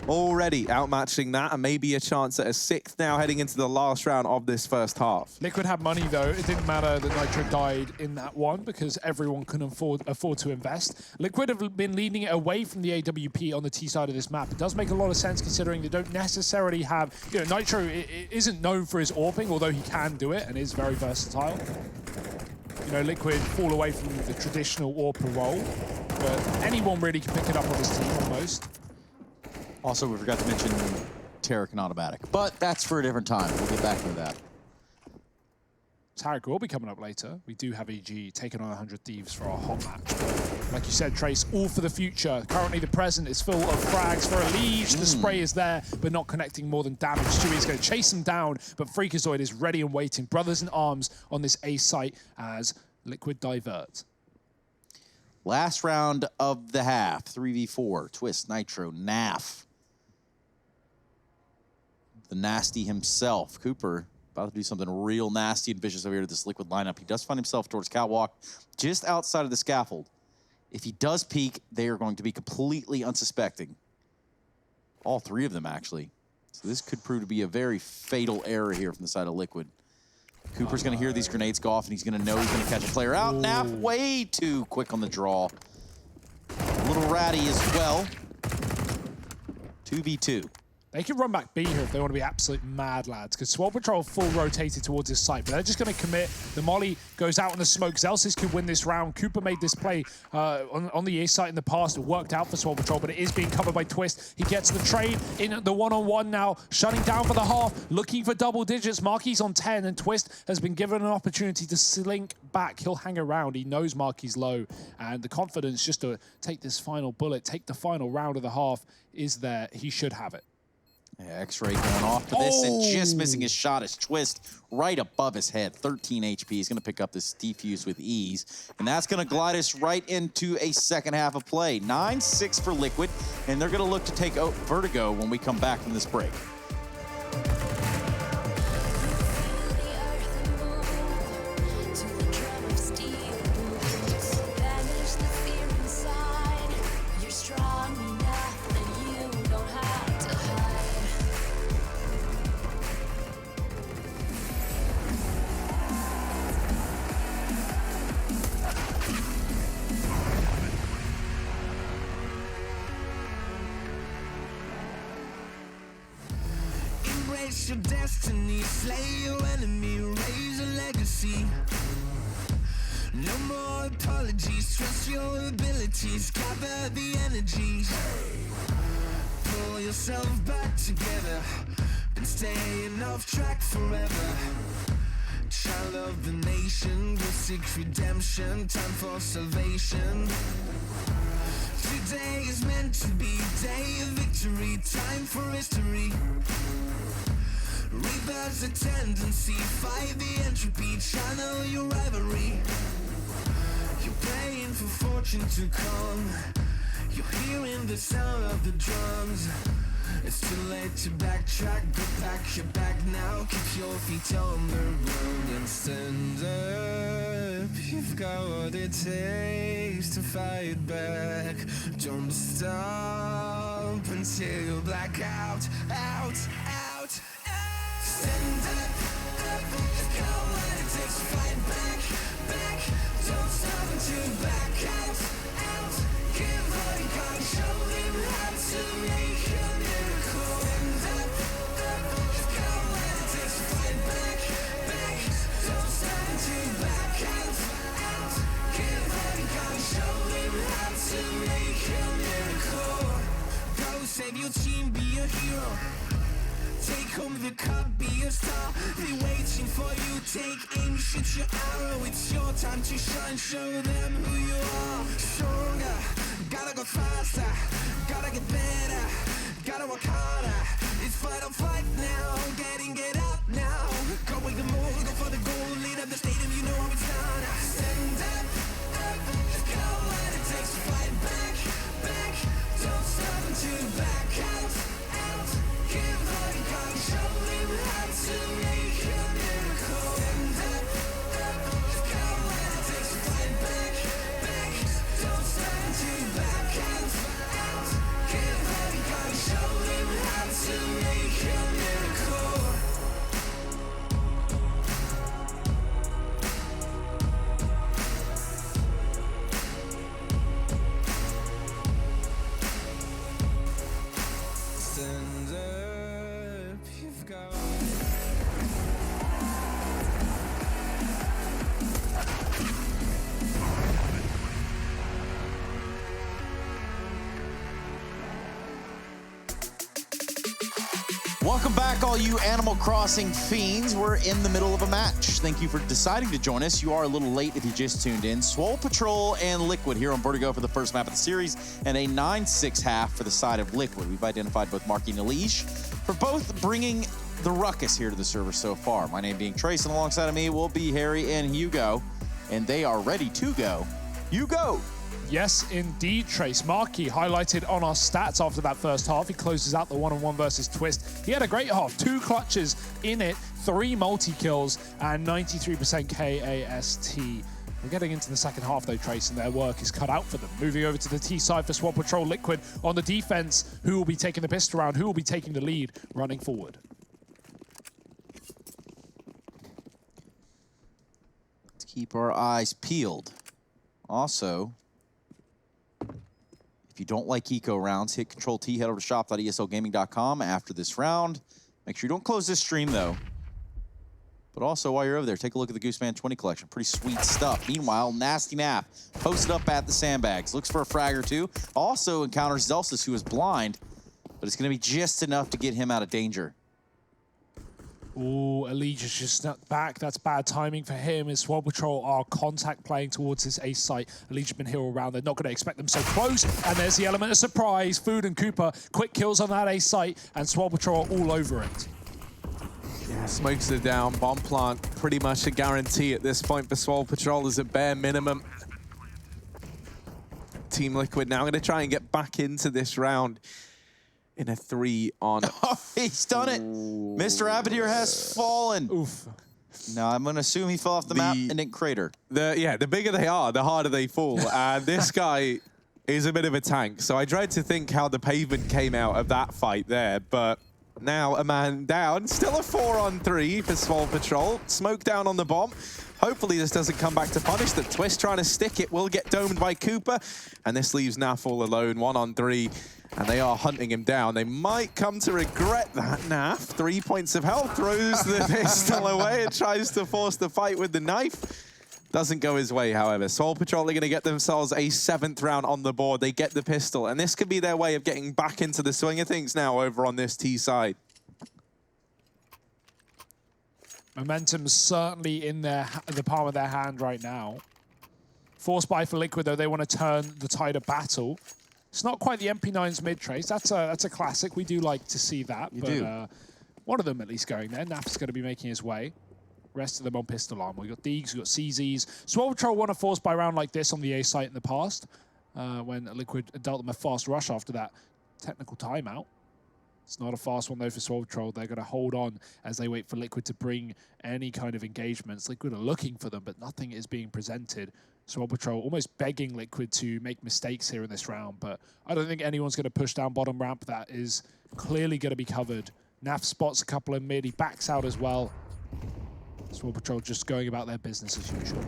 Speaker 3: already outmatching that, and maybe a chance at a 6th now heading into the last round of this first half.
Speaker 2: Liquid had money though. It didn't matter that Nitro died in that one because everyone can afford to invest. Liquid have been leading it away from the AWP on the T side of this map. It does make a lot of sense considering they don't necessarily have, you know, Nitro isn't known for his AWPing, although he can do it and is very versatile. You know, Liquid fall away from the traditional AWP role, but anyone really can pick it up on this team almost.
Speaker 1: Also, we forgot to mention Tarek and Automatic, but that's for a different time. We'll get back to that.
Speaker 2: Tarek will be coming up later. We do have EG taking on 100 Thieves for our hot match. But like you said, Trace, all for the future. Currently, the present is full of frags for a leash. The spray is there, but not connecting more than damage. Stewie's going to chase him down, but Freakazoid is ready and waiting. Brothers in arms on this A site as Liquid divert.
Speaker 1: Last round of the half, 3v4, Twist, Nitro, Naf. The nasty himself, Cooper, about to do something real nasty and vicious over here to this Liquid lineup. He does find himself towards Catwalk, just outside of the scaffold. If he does peek, they are going to be completely unsuspecting. All 3 of them, actually. So this could prove to be a very fatal error here from the side of Liquid. Cooper's going to hear these grenades go off, and he's going to know he's going to catch a player out. Naf way too quick on the draw. A little ratty as well. 2v2.
Speaker 2: They can run back B here if they want to be absolute mad lads, because Swole Patrol full rotated towards his site, but they're just going to commit. The molly goes out in the smoke. Zelsis could win this round. Cooper made this play on the A site in the past. It worked out for Swole Patrol, but it is being covered by Twist. He gets the trade in the one-on-one now, shutting down for the half, looking for double digits. Marky's on 10, and Twist has been given an opportunity to slink back. He'll hang around. He knows Marky's low, and the confidence just to take this final bullet, take the final round of the half is there. He should have it.
Speaker 1: Yeah, X-ray going off for this and just missing his shot as Twist right above his head. 13 HP. He's going to pick up this defuse with ease. And that's going to glide us right into a second half of play. 9-6 for Liquid. And they're going to look to take out Vertigo when we come back from this break.
Speaker 4: Your destiny, slay your enemy, raise a legacy. No more apologies, trust your abilities, gather the energy. Pull yourself back together and staying off track forever. child of the nation. Go seek redemption, time for salvation. Today is meant to be day of victory, time for history. Reverse the tendency, fight the entropy, channel your rivalry. You're praying for fortune to come. You're hearing the sound of the drums. It's too late to backtrack, but pack your bag now. Keep your feet on the ground and stand up. You've got what it takes to fight back. Don't stop until you black out, out, out, out. Stand up, up. You've got what it takes to fight back, back. Don't stop until you back out, out. Give all you got, show them how to make a miracle. Stand up, up. You've got what it takes to fight back, back. Don't stop until you back out, out. Give all you got, show them how to make a miracle. Go save your team, be a hero. Take home the cup, be a star. They waiting for you, take aim, shoot your arrow. It's your time to shine, show them who you are. Stronger, gotta go faster, gotta get better, gotta work harder. It's fight or flight now, get up now. Go with the move, go for the goal, lead up the stadium, you know how it's done. Stand up, up, go what it takes to fight back, back. Don't stop until you back out, out. Give all you got, show them how to make a miracle. Stand up, up, go what it takes to fight back, back. Don't stop until you back out, out. Give all you got, show them how to make a miracle. Stand up, you've got.
Speaker 1: Welcome back, all you Animal Crossing fiends. We're in the middle of a match. Thank you for deciding to join us. You are a little late if you just tuned in. Swole Patrol and Liquid here on Vertigo for the first map of the series, and a 9-6 half for the side of Liquid. We've identified both Marky and Elish for both bringing the ruckus here to the server so far. My name being Trace, and alongside of me will be Harry and Hugo, and they are ready to go. Hugo!
Speaker 2: Yes, indeed, Trace. Markey highlighted on our stats after that first half. He closes out the one-on-one versus Twist. He had a great half. 2 clutches in it, 3 multi-kills, and 93% KAST. We're getting into the second half, though, Trace, and their work is cut out for them. Moving over to the T side for Swole Patrol, Liquid on the defense. Who will be taking the pistol round? Who will be taking the lead running forward?
Speaker 1: Let's keep our eyes peeled. Also, if you don't like eco rounds, hit Control-T, head over to shop.eslgaming.com after this round. Make sure you don't close this stream, though. But also, while you're over there, take a look at the Gooseman 20 collection. Pretty sweet stuff. Meanwhile, Nasty Nap posted up at the sandbags. Looks for a frag or two. Also encounters Zelsis, who is blind, but it's going to be just enough to get him out of danger.
Speaker 2: Ooh, Allegiance just snuck back. That's bad timing for him as Swole Patrol are contact playing towards this ace site. Allegiance been here all around. They're not going to expect them so close. And there's the element of surprise. Food and Cooper, quick kills on that ace site, and Swole Patrol all over it.
Speaker 3: Yeah, smokes are down. Bomb plant pretty much a guarantee at this point for Swole Patrol as a bare minimum. Team Liquid now going to try and get back into this round in a 3-on.
Speaker 1: Oh, he's done it. Mr. Abadir has fallen.
Speaker 2: Oof.
Speaker 1: Now, I'm going to assume he fell off the map and didn't crater.
Speaker 3: The bigger they are, the harder they fall. And this guy is a bit of a tank. So I dread to think how the pavement came out of that fight there. But now a man down. Still a 4-on-3 for Swole Patrol. Smoke down on the bomb. Hopefully this doesn't come back to punish them. Twist trying to stick it will get domed by Cooper. And this leaves Naf all alone, 1-on-3. And they are hunting him down. They might come to regret that. Naf, 3 points of health, throws the pistol away and tries to force the fight with the knife. Doesn't go his way, however. Swole Patrol are going to get themselves a 7th round on the board. They get the pistol, and this could be their way of getting back into the swing of things now over on this T side.
Speaker 2: Momentum's certainly in the palm of their hand right now. Force buy for Liquid, though, they want to turn the tide of battle. It's not quite the MP9's mid-trace. That's a classic. We do like to see that. One of them at least going there. Naf's going to be making his way. Rest of them on pistol arm. We've got Deegs, we've got CZs. Swole Patrol won a force buy round like this on the A site in the past when Liquid dealt them a fast rush after that technical timeout. It's not a fast one, though, for Swole Patrol. They're going to hold on as they wait for Liquid to bring any kind of engagements. Liquid are looking for them, but nothing is being presented. Swole Patrol almost begging Liquid to make mistakes here in this round, but I don't think anyone's going to push down bottom ramp. That is clearly going to be covered. Naf spots a couple of mid. He backs out as well. Swole Patrol just going about their business as usual.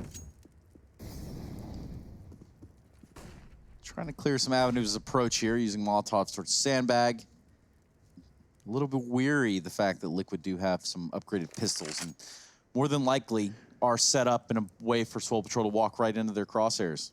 Speaker 1: Trying to clear some avenues of approach here, using Molotovs towards Sandbag. A little bit weary the fact that Liquid do have some upgraded pistols, and more than likely are set up in a way for Swole Patrol to walk right into their crosshairs.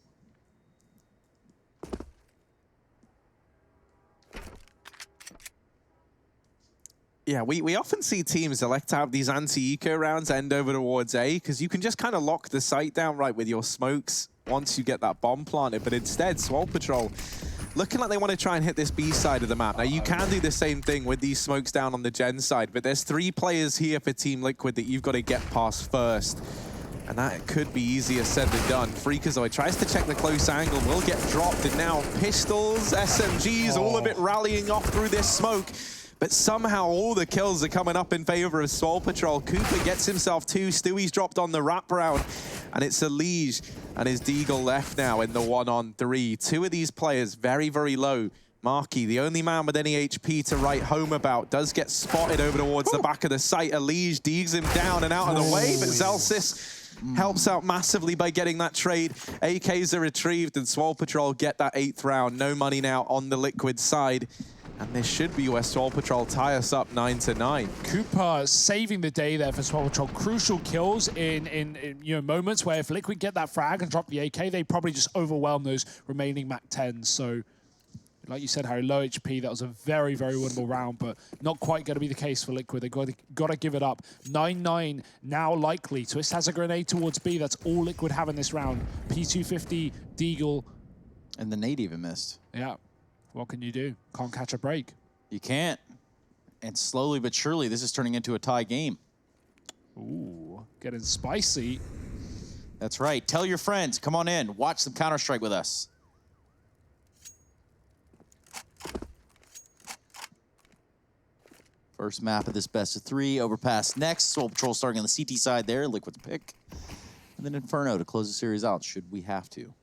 Speaker 3: Yeah, we often see teams elect to have these anti-eco rounds end over towards A, because you can just kind of lock the site down right with your smokes once you get that bomb planted. But instead, Swole Patrol looking like they want to try and hit this B side of the map. Now, you can do the same thing with these smokes down on the Gen side, but there's 3 players here for Team Liquid that you've got to get past first. And that could be easier said than done. Freakazoid tries to check the close angle, will get dropped, and now pistols, SMGs, all of it rallying off through this smoke. But somehow all the kills are coming up in favor of Swole Patrol. Cooper gets himself 2. Stewie's dropped on the wraparound. And it's Elige and his Deagle left now in the 1-on-3. 2 of these players very, very low. Marky, the only man with any HP to write home about, does get spotted over towards the back of the site. Elige digs him down and out of the way, but Zelsis helps out massively by getting that trade. AKs are retrieved, and Swole Patrol get that 8th round. No money now on the Liquid side. And this should be where Swole Patrol tie us up 9-9.
Speaker 2: Cooper saving the day there for Swole Patrol. Crucial kills in moments where if Liquid get that frag and drop the AK, they probably just overwhelm those remaining MAC 10s. So, like you said, Harry, low HP. That was a very, very winnable round, but not quite going to be the case for Liquid. They've got to give it up. 9-9 now likely. Twist has a grenade towards B. That's all Liquid have in this round. P250, Deagle.
Speaker 1: And the nade even missed.
Speaker 2: Yeah. What can you do? Can't catch a break.
Speaker 1: You can't. And slowly but surely, this is turning into a tie game.
Speaker 2: Ooh, getting spicy.
Speaker 1: That's right. Tell your friends. Come on in. Watch some Counter-Strike with us. First map of this best of 3. Overpass next. Swole Patrol starting on the CT side there. Liquid to pick. And then Inferno to close the series out, should we have to.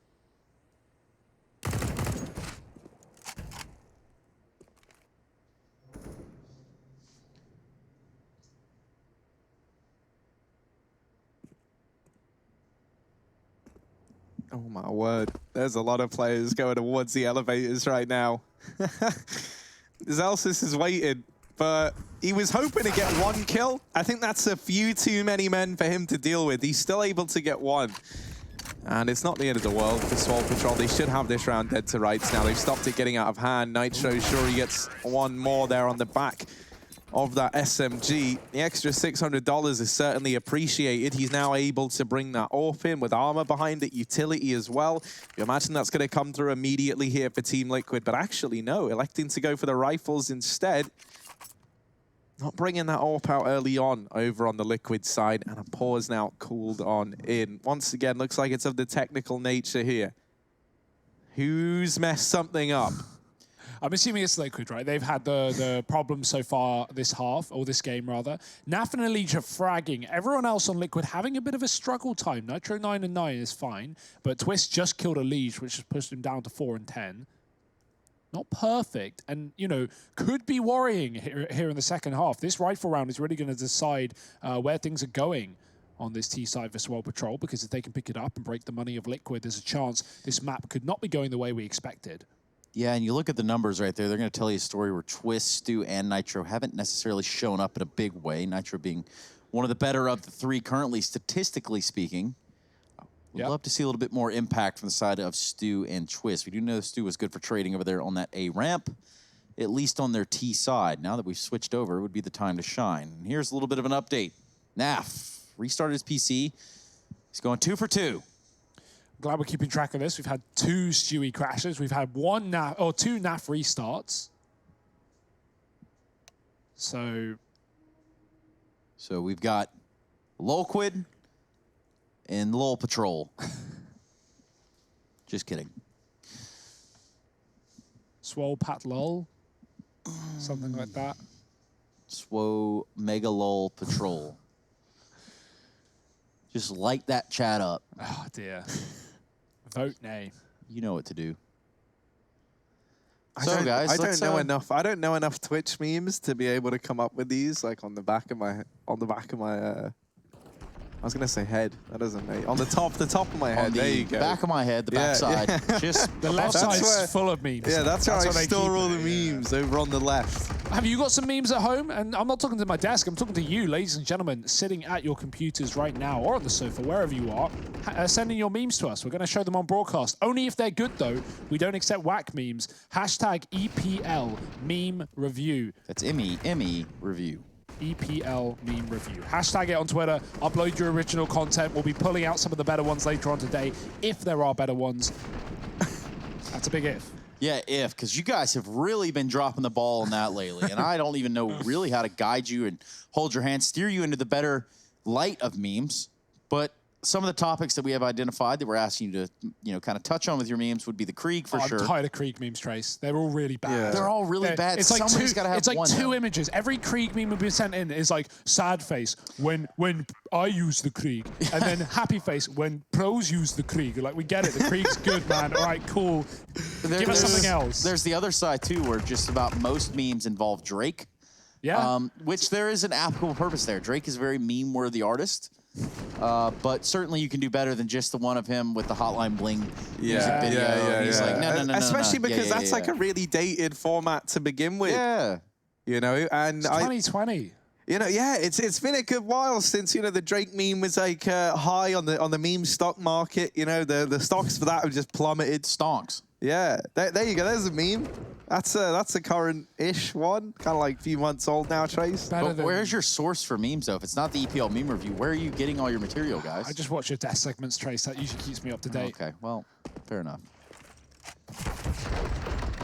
Speaker 3: Oh my word, there's a lot of players going towards the elevators right now. Zelsis is waiting, but he was hoping to get 1 kill. I think that's a few too many men for him to deal with. He's still able to get 1. And it's not the end of the world for Swole Patrol. They should have this round dead to rights now. They've stopped it getting out of hand. Nitro sure he gets 1 more there on the back of that SMG. The extra $600 is certainly appreciated. He's now able to bring that AWP in with armor behind it, utility as well. You imagine that's going to come through immediately here for Team Liquid, but actually no, electing to go for the rifles instead. Not bringing that AWP out early on over on the Liquid side, and a pause now cooled on in. Once again, looks like it's of the technical nature here. Who's messed something up?
Speaker 2: I'm assuming it's Liquid, right? They've had the problem so far this half, or this game rather. Naf and Elige are fragging. Everyone else on Liquid having a bit of a struggle time. Nitro 9-9 is fine, but Twist just killed Elige, which has pushed him down to 4-10. Not perfect, and, could be worrying here in the second half. This rifle round is really going to decide where things are going on this T side for Swole Patrol, because if they can pick it up and break the money of Liquid, there's a chance this map could not be going the way we expected.
Speaker 1: Yeah, and you look at the numbers right there, they're going to tell you a story where Twist, Stu, and Nitro haven't necessarily shown up in a big way. Nitro being one of the better of the 3 currently, statistically speaking. We'd love to see a little bit more impact from the side of Stu and Twist. We do know Stu was good for trading over there on that A ramp, at least on their T side. Now that we've switched over, it would be the time to shine. And here's a little bit of an update. Naf restarted his PC. He's going 2 for 2.
Speaker 2: Glad we're keeping track of this. We've had 2 Stewie crashes. We've had 2 NAF restarts. So
Speaker 1: we've got Lolquid and Swole Patrol. Just kidding.
Speaker 2: Swole Patrol, something like that.
Speaker 1: Swole Megalol Patrol. Just light that chat up.
Speaker 2: Oh dear. Vote nay.
Speaker 1: You know what to do.
Speaker 3: I
Speaker 1: So, guys,
Speaker 3: I don't
Speaker 1: let's,
Speaker 3: know enough. I don't know enough Twitch memes to be able to come up with these like on the back of my. I was gonna say head. That doesn't make on the top of my head.
Speaker 1: On the
Speaker 3: there you go.
Speaker 1: back of my head, the back side.
Speaker 3: Yeah.
Speaker 1: Just
Speaker 2: The left
Speaker 3: That's
Speaker 2: side's
Speaker 3: where-
Speaker 2: full of memes.
Speaker 3: Yeah, that's where I
Speaker 2: what they
Speaker 3: store
Speaker 2: keep
Speaker 3: all
Speaker 2: it,
Speaker 3: the
Speaker 2: yeah.
Speaker 3: memes over on the left.
Speaker 2: Have you got some memes at home? And I'm not talking to my desk. I'm talking to you, ladies and gentlemen, sitting at your computers right now or on the sofa, wherever you are, sending your memes to us. We're going to show them on broadcast. Only if they're good, though. We don't accept whack memes. Hashtag EPL meme review.
Speaker 1: that's Emmy review.
Speaker 2: EPL meme review. Hashtag it on Twitter. Upload your original content. We'll be pulling out some of the better ones later on today, if there are better ones. That's a big if.
Speaker 1: Yeah, because you guys have really been dropping the ball on that lately, and I don't even know really how to guide you and hold your hand, steer you into the better light of memes. But some of the topics that we have identified that we're asking you to, kind of touch on with your memes would be the Krieg for sure.
Speaker 2: I'm tired of Krieg memes, Trace. They're all really bad.
Speaker 3: Yeah.
Speaker 1: They're all really bad.
Speaker 2: It's like
Speaker 1: Somebody's gotta have
Speaker 2: it's like
Speaker 1: one,
Speaker 2: 2
Speaker 1: though.
Speaker 2: images. Every Krieg meme we've been sent in is like sad face when I use the Krieg, and then happy face when pros use the Krieg. Like, we get it. The Krieg's good, man. All right, cool. Give us something else.
Speaker 1: There's the other side too, where just about most memes involve Drake.
Speaker 2: Yeah.
Speaker 1: Which there is an applicable purpose there. Drake is a very meme-worthy artist. But certainly you can do better than just the one of him with the Hotline Bling music video.
Speaker 3: Yeah,
Speaker 1: He's like, no.
Speaker 3: Especially
Speaker 1: no.
Speaker 3: because
Speaker 1: Yeah,
Speaker 3: that's like a really dated format to begin with.
Speaker 1: Yeah.
Speaker 3: You know, and
Speaker 2: It's 2020.
Speaker 3: it's been a good while since the Drake meme was like high on the meme stock market. The stocks for that have just plummeted.
Speaker 1: Stonks.
Speaker 3: Yeah, there you go. There's a meme. That's a current-ish one, kind of like a few months old now, Trace.
Speaker 2: Better
Speaker 1: But
Speaker 2: than-
Speaker 1: where's your source for memes, though? If it's not the EPL meme review, where are you getting all your material, guys?
Speaker 2: I just watch your desk segments, Trace. That usually keeps me up to date.
Speaker 1: Okay, well, fair enough.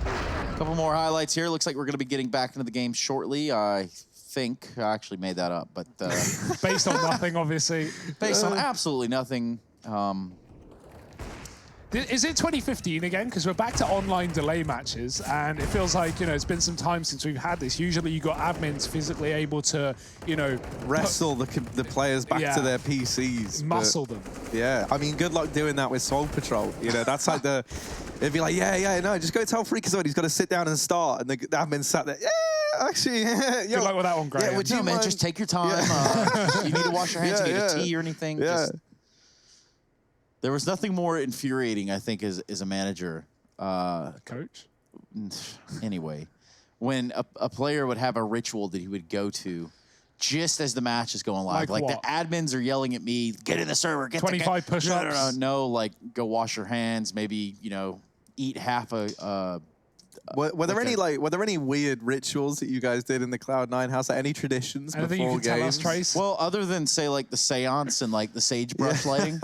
Speaker 1: A couple more highlights here. Looks like we're going to be getting back into the game shortly. I think I actually made that up, but
Speaker 2: Based on nothing, obviously.
Speaker 1: based on absolutely nothing.
Speaker 2: Is it 2015 again? Because we're back to online delay matches, and it feels like, it's been some time since we've had this. Usually you got admins physically able to,
Speaker 3: Wrestle the players back
Speaker 2: Yeah.
Speaker 3: to their PCs. but-
Speaker 2: muscle them.
Speaker 3: Yeah, I mean, good luck doing that with Swole Patrol. That's like it'd be like, no, just go tell Freakazoid he's got to sit down and start. And the admin sat there, actually,
Speaker 2: Good luck with that one, Graham.
Speaker 3: Yeah, would you
Speaker 1: No, man,
Speaker 3: mind-
Speaker 1: just take your time. You need to wash your hands. You need a tea or anything.
Speaker 3: Yeah.
Speaker 1: Just, there was nothing more infuriating, I think, as a manager.
Speaker 2: Coach?
Speaker 1: Anyway, when a player would have a ritual that he would go to just as the match is going live.
Speaker 2: Like
Speaker 1: Like
Speaker 2: what?
Speaker 1: the admins are yelling at me, get in the server, get
Speaker 2: 25
Speaker 1: the
Speaker 2: push-ups?
Speaker 1: No, like go wash your hands, maybe, eat half a
Speaker 3: Were there
Speaker 1: like
Speaker 3: any weird rituals that you guys did in the Cloud9 house? Any traditions
Speaker 2: Anything you
Speaker 3: before
Speaker 2: can tell us,
Speaker 3: games?
Speaker 2: Trace?
Speaker 1: well, other than say like the seance and like the sagebrush lighting.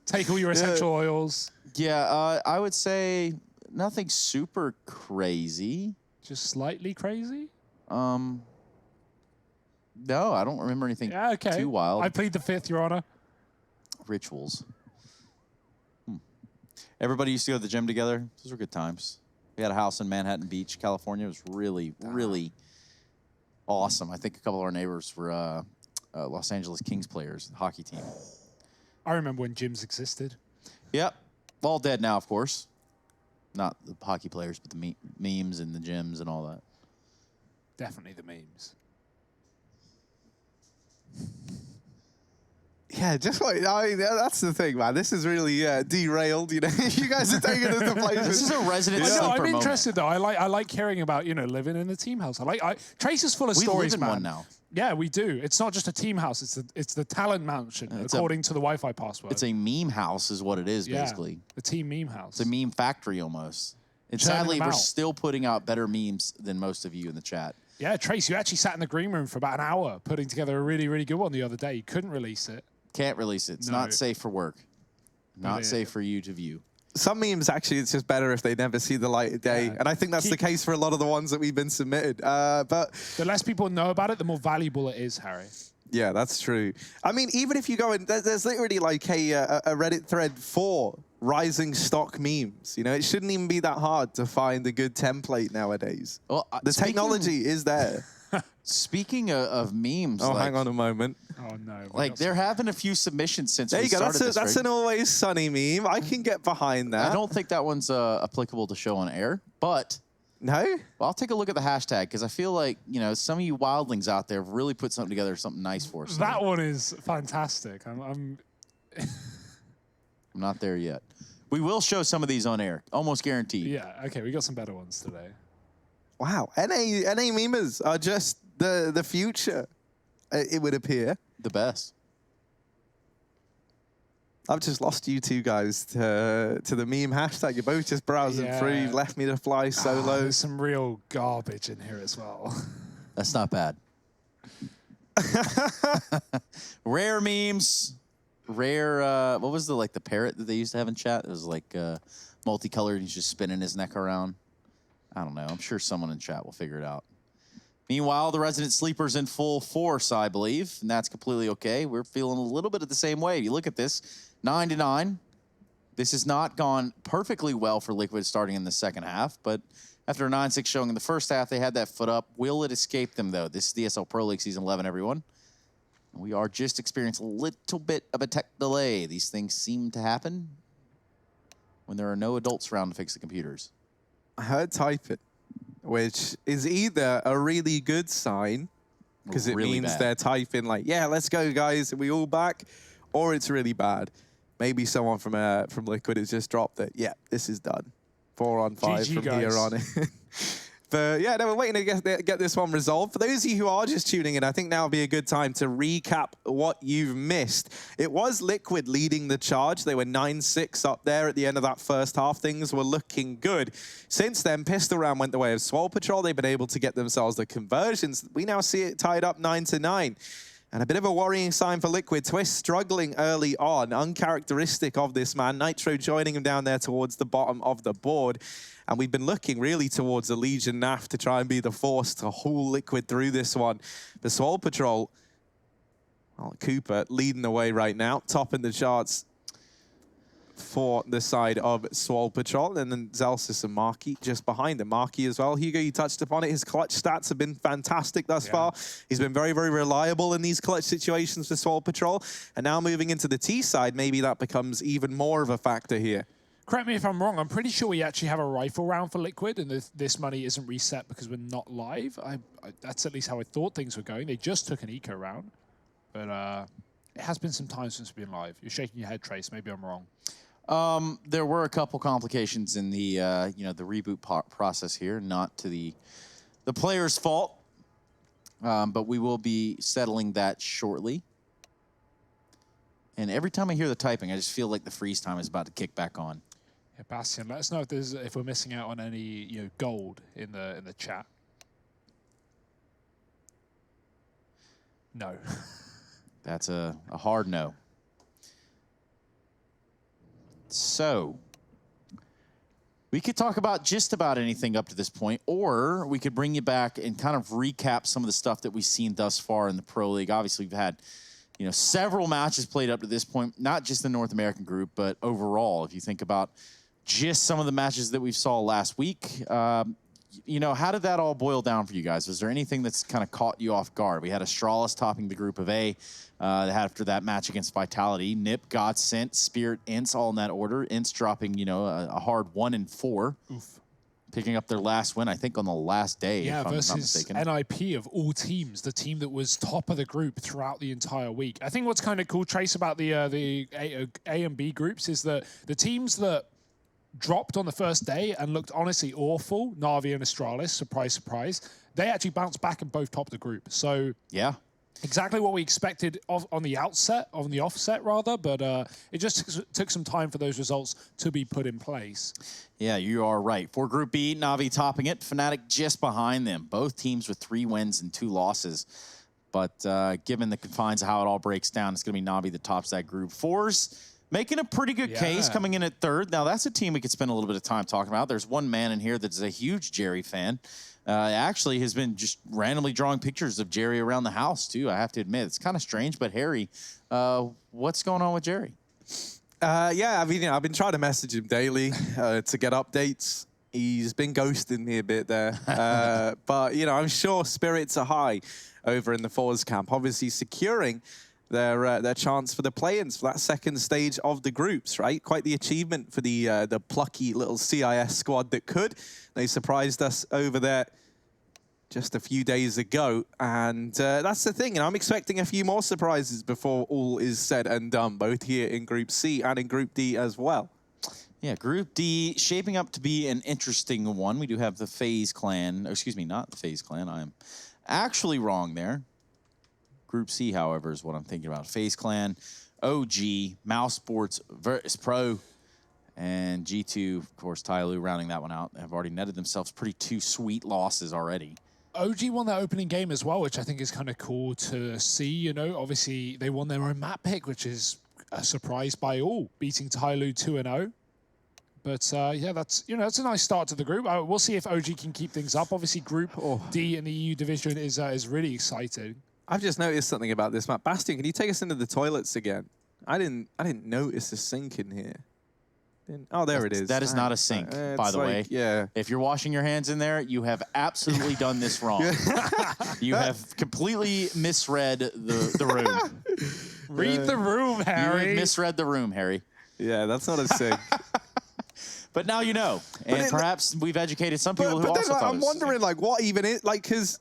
Speaker 2: Take all your essential oils.
Speaker 1: Yeah, I would say nothing super crazy.
Speaker 2: Just slightly crazy?
Speaker 1: No, I don't remember anything
Speaker 2: Yeah, okay.
Speaker 1: too wild.
Speaker 2: I plead the fifth, Your Honor.
Speaker 1: Rituals. Everybody used to go to the gym together. Those were good times. We had a house in Manhattan Beach, California. It was really, really awesome. I think a couple of our neighbors were Los Angeles Kings players, the hockey team.
Speaker 2: I remember when gyms existed.
Speaker 1: Yep. All dead now, of course. Not the hockey players, but the memes and the gyms and all that.
Speaker 2: Definitely the memes.
Speaker 3: Yeah, just like that's the thing, man. This is really derailed. You guys are taking us to places.
Speaker 1: This is a resident
Speaker 2: I know,
Speaker 1: sleeper
Speaker 2: I'm
Speaker 1: moment.
Speaker 2: interested though. I like hearing about living in a team house. Trace is full of
Speaker 1: We
Speaker 2: stories,
Speaker 1: live in
Speaker 2: man.
Speaker 1: one now.
Speaker 2: Yeah, we do. It's not just a team house. It's the talent mansion, according to the Wi-Fi password.
Speaker 1: It's a meme house is what it is,
Speaker 2: yeah,
Speaker 1: basically.
Speaker 2: the team meme house.
Speaker 1: It's a meme factory almost. And
Speaker 2: Churning
Speaker 1: sadly,
Speaker 2: them
Speaker 1: we're
Speaker 2: out.
Speaker 1: still putting out better memes than most of you in the chat.
Speaker 2: Yeah, Trace, you actually sat in the green room for about an hour putting together a really, really good one the other day. You couldn't release it.
Speaker 1: Can't release it. It's not safe for work. Not safe for you to view.
Speaker 3: Some memes, actually, it's just better if they never see the light of day. Yeah. And I think that's the case for a lot of the ones that we've been submitted. But
Speaker 2: the less people know about it, the more valuable it is, Harry.
Speaker 3: Yeah, that's true. I mean, even if you go in, there's literally like a Reddit thread for rising stock memes. You know, it shouldn't even be that hard to find a good template nowadays. Well, the technology is there.
Speaker 1: Speaking of memes,
Speaker 3: oh, hang on a moment.
Speaker 2: Oh no!
Speaker 1: Like there have been a few submissions since
Speaker 3: there
Speaker 1: we
Speaker 3: you go.
Speaker 1: started this.
Speaker 3: That's an Always Sunny meme. I can get behind that.
Speaker 1: I don't think that one's applicable to show on air, but
Speaker 3: no.
Speaker 1: Well, I'll take a look at the hashtag because I feel like some of you wildlings out there have really put something together, something nice for us.
Speaker 2: That one is fantastic. I'm
Speaker 1: not there yet. We will show some of these on air, almost guaranteed.
Speaker 2: Yeah. Okay, we got some better ones today.
Speaker 3: Wow, NA memers are just the future. It would appear
Speaker 1: the best.
Speaker 3: I've just lost you two guys to the meme hashtag. You're both just browsing through. You've left me to fly solo.
Speaker 2: There's some real garbage in here as well.
Speaker 1: That's not bad. Rare memes. Rare. What was the parrot that they used to have in chat? It was like multicolored. He's just spinning his neck around. I don't know. I'm sure someone in chat will figure it out. Meanwhile, the Resident Sleeper's in full force, I believe, and that's completely okay. We're feeling a little bit of the same way. If you look at this, 9-9. This has not gone perfectly well for Liquid starting in the second half, but after a 9-6 showing in the first half, they had that foot up. Will it escape them, though? This is the ESL Pro League Season 11, everyone. We are just experiencing a little bit of a tech delay. These things seem to happen when there are no adults around to fix the computers.
Speaker 3: I heard type it, which is either a really good sign, because it means bad. They're typing like, yeah, let's go, guys, are we all back? Or it's really bad. Maybe someone from Liquid has just dropped it. Yeah, this is done. 4 on 5 from here on in. But yeah, no, we're waiting to get this one resolved. For those of you who are just tuning in, I think now would be a good time to recap what you've missed. It was Liquid leading the charge. They were 9-6 up there at the end of that first half. Things were looking good. Since then, pistol round went the way of Swole Patrol. They've been able to get themselves the conversions. We now see it tied up 9-9. And a bit of a worrying sign for Liquid. Twist struggling early on, uncharacteristic of this man. Nitro joining him down there towards the bottom of the board. And we've been looking really towards a Legion NAF to try and be the force to haul Liquid through this one. The Swole Patrol, well, Cooper leading the way right now, topping the charts for the side of Swole Patrol, and then Zelsis and Marky just behind him. Marky as well. Hugo, you touched upon it. His clutch stats have been fantastic thus far. He's been very, very reliable in these clutch situations for Swole Patrol. And now moving into the T side, maybe that becomes even more of a factor here.
Speaker 2: Correct me if I'm wrong. I'm pretty sure we actually have a rifle round for Liquid, and this money isn't reset because we're not live. That's at least how I thought things were going. They just took an eco round, but it has been some time since we've been live. You're shaking your head, Trace. Maybe I'm wrong.
Speaker 1: There were a couple complications in the the reboot process here, not to the player's fault, but we will be settling that shortly. And every time I hear the typing, I just feel like the freeze time is about to kick back on.
Speaker 2: Yeah, Bastian, let us know if we're missing out on any gold in the chat. No.
Speaker 1: That's a hard no. So, we could talk about just about anything up to this point, or we could bring you back and kind of recap some of the stuff that we've seen thus far in the Pro League. Obviously, we've had several matches played up to this point, not just the North American group, but overall. If you think about just some of the matches that we saw last week, how did that all boil down for you guys? Was there anything that's kind of caught you off guard? We had Astralis topping the group of A after that match against Vitality. Nip, Godsent, Spirit, Ints, all in that order. Ints dropping, a hard 1-4.
Speaker 2: Oof.
Speaker 1: Picking up their last win, I think, on the last day,
Speaker 2: yeah,
Speaker 1: if I'm not
Speaker 2: versus
Speaker 1: mistaken.
Speaker 2: NIP of all teams, the team that was top of the group throughout the entire week. I think what's kind of cool, Trace, about the A and B groups is that the teams that dropped on the first day and looked honestly awful, Na'Vi and Astralis, surprise, surprise, they actually bounced back and both topped the group. So
Speaker 1: yeah,
Speaker 2: exactly what we expected on the offset rather, but it just took some time for those results to be put in place.
Speaker 1: Yeah, you are right. For Group B, Na'Vi topping it, Fnatic just behind them. Both teams with 3 wins and 2 losses. But given the confines of how it all breaks down, it's going to be Na'Vi that tops that group. Fours making a pretty good case, coming in at 3rd. Now, that's a team we could spend a little bit of time talking about. There's one man in here that's a huge Jerry fan. Actually has been just randomly drawing pictures of Jerry around the house, too, I have to admit. It's kind of strange, but Harry, what's going on with Jerry?
Speaker 3: Yeah, I mean, I've been trying to message him daily to get updates. He's been ghosting me a bit there. But, you know, I'm sure spirits are high over in the Fours camp, obviously securing their chance for the play-ins for that 2nd stage of the groups, right? Quite the achievement for the plucky little CIS squad that could. They surprised us over there just a few days ago, and that's the thing. And I'm expecting a few more surprises before all is said and done, both here in Group C and in Group D as well.
Speaker 1: Yeah, Group D shaping up to be an interesting one. We do have the FaZe clan, or excuse me, not the FaZe clan. I am actually wrong there. Group C, however, is what I'm thinking about. FaZe clan, OG, Mouse Sports, Vertigo Pro, and G2, of course, Tyloo rounding that one out. Have already netted themselves pretty 2 sweet losses already.
Speaker 2: OG won that opening game as well, which I think is kind of cool to see, you know. Obviously, they won their own map pick, which is a surprise by all, beating Tyloo 2-0. But yeah, that's a nice start to the group. We'll see if OG can keep things up. Obviously, Group D in the EU division is really exciting.
Speaker 3: I've just noticed something about this map. Bastion, can you take us into the toilets again? I didn't notice a sink in here. Oh, there it is.
Speaker 1: That is not a sink, by the way.
Speaker 3: Yeah.
Speaker 1: If you're washing your hands in there, you have absolutely done this wrong. You have completely misread the room.
Speaker 2: Read the room, Harry.
Speaker 1: You have misread the room, Harry.
Speaker 3: Yeah, that's not a sink.
Speaker 1: But now you know, and perhaps we've educated some people who also thought
Speaker 3: I'm wondering, like, what even is, like, because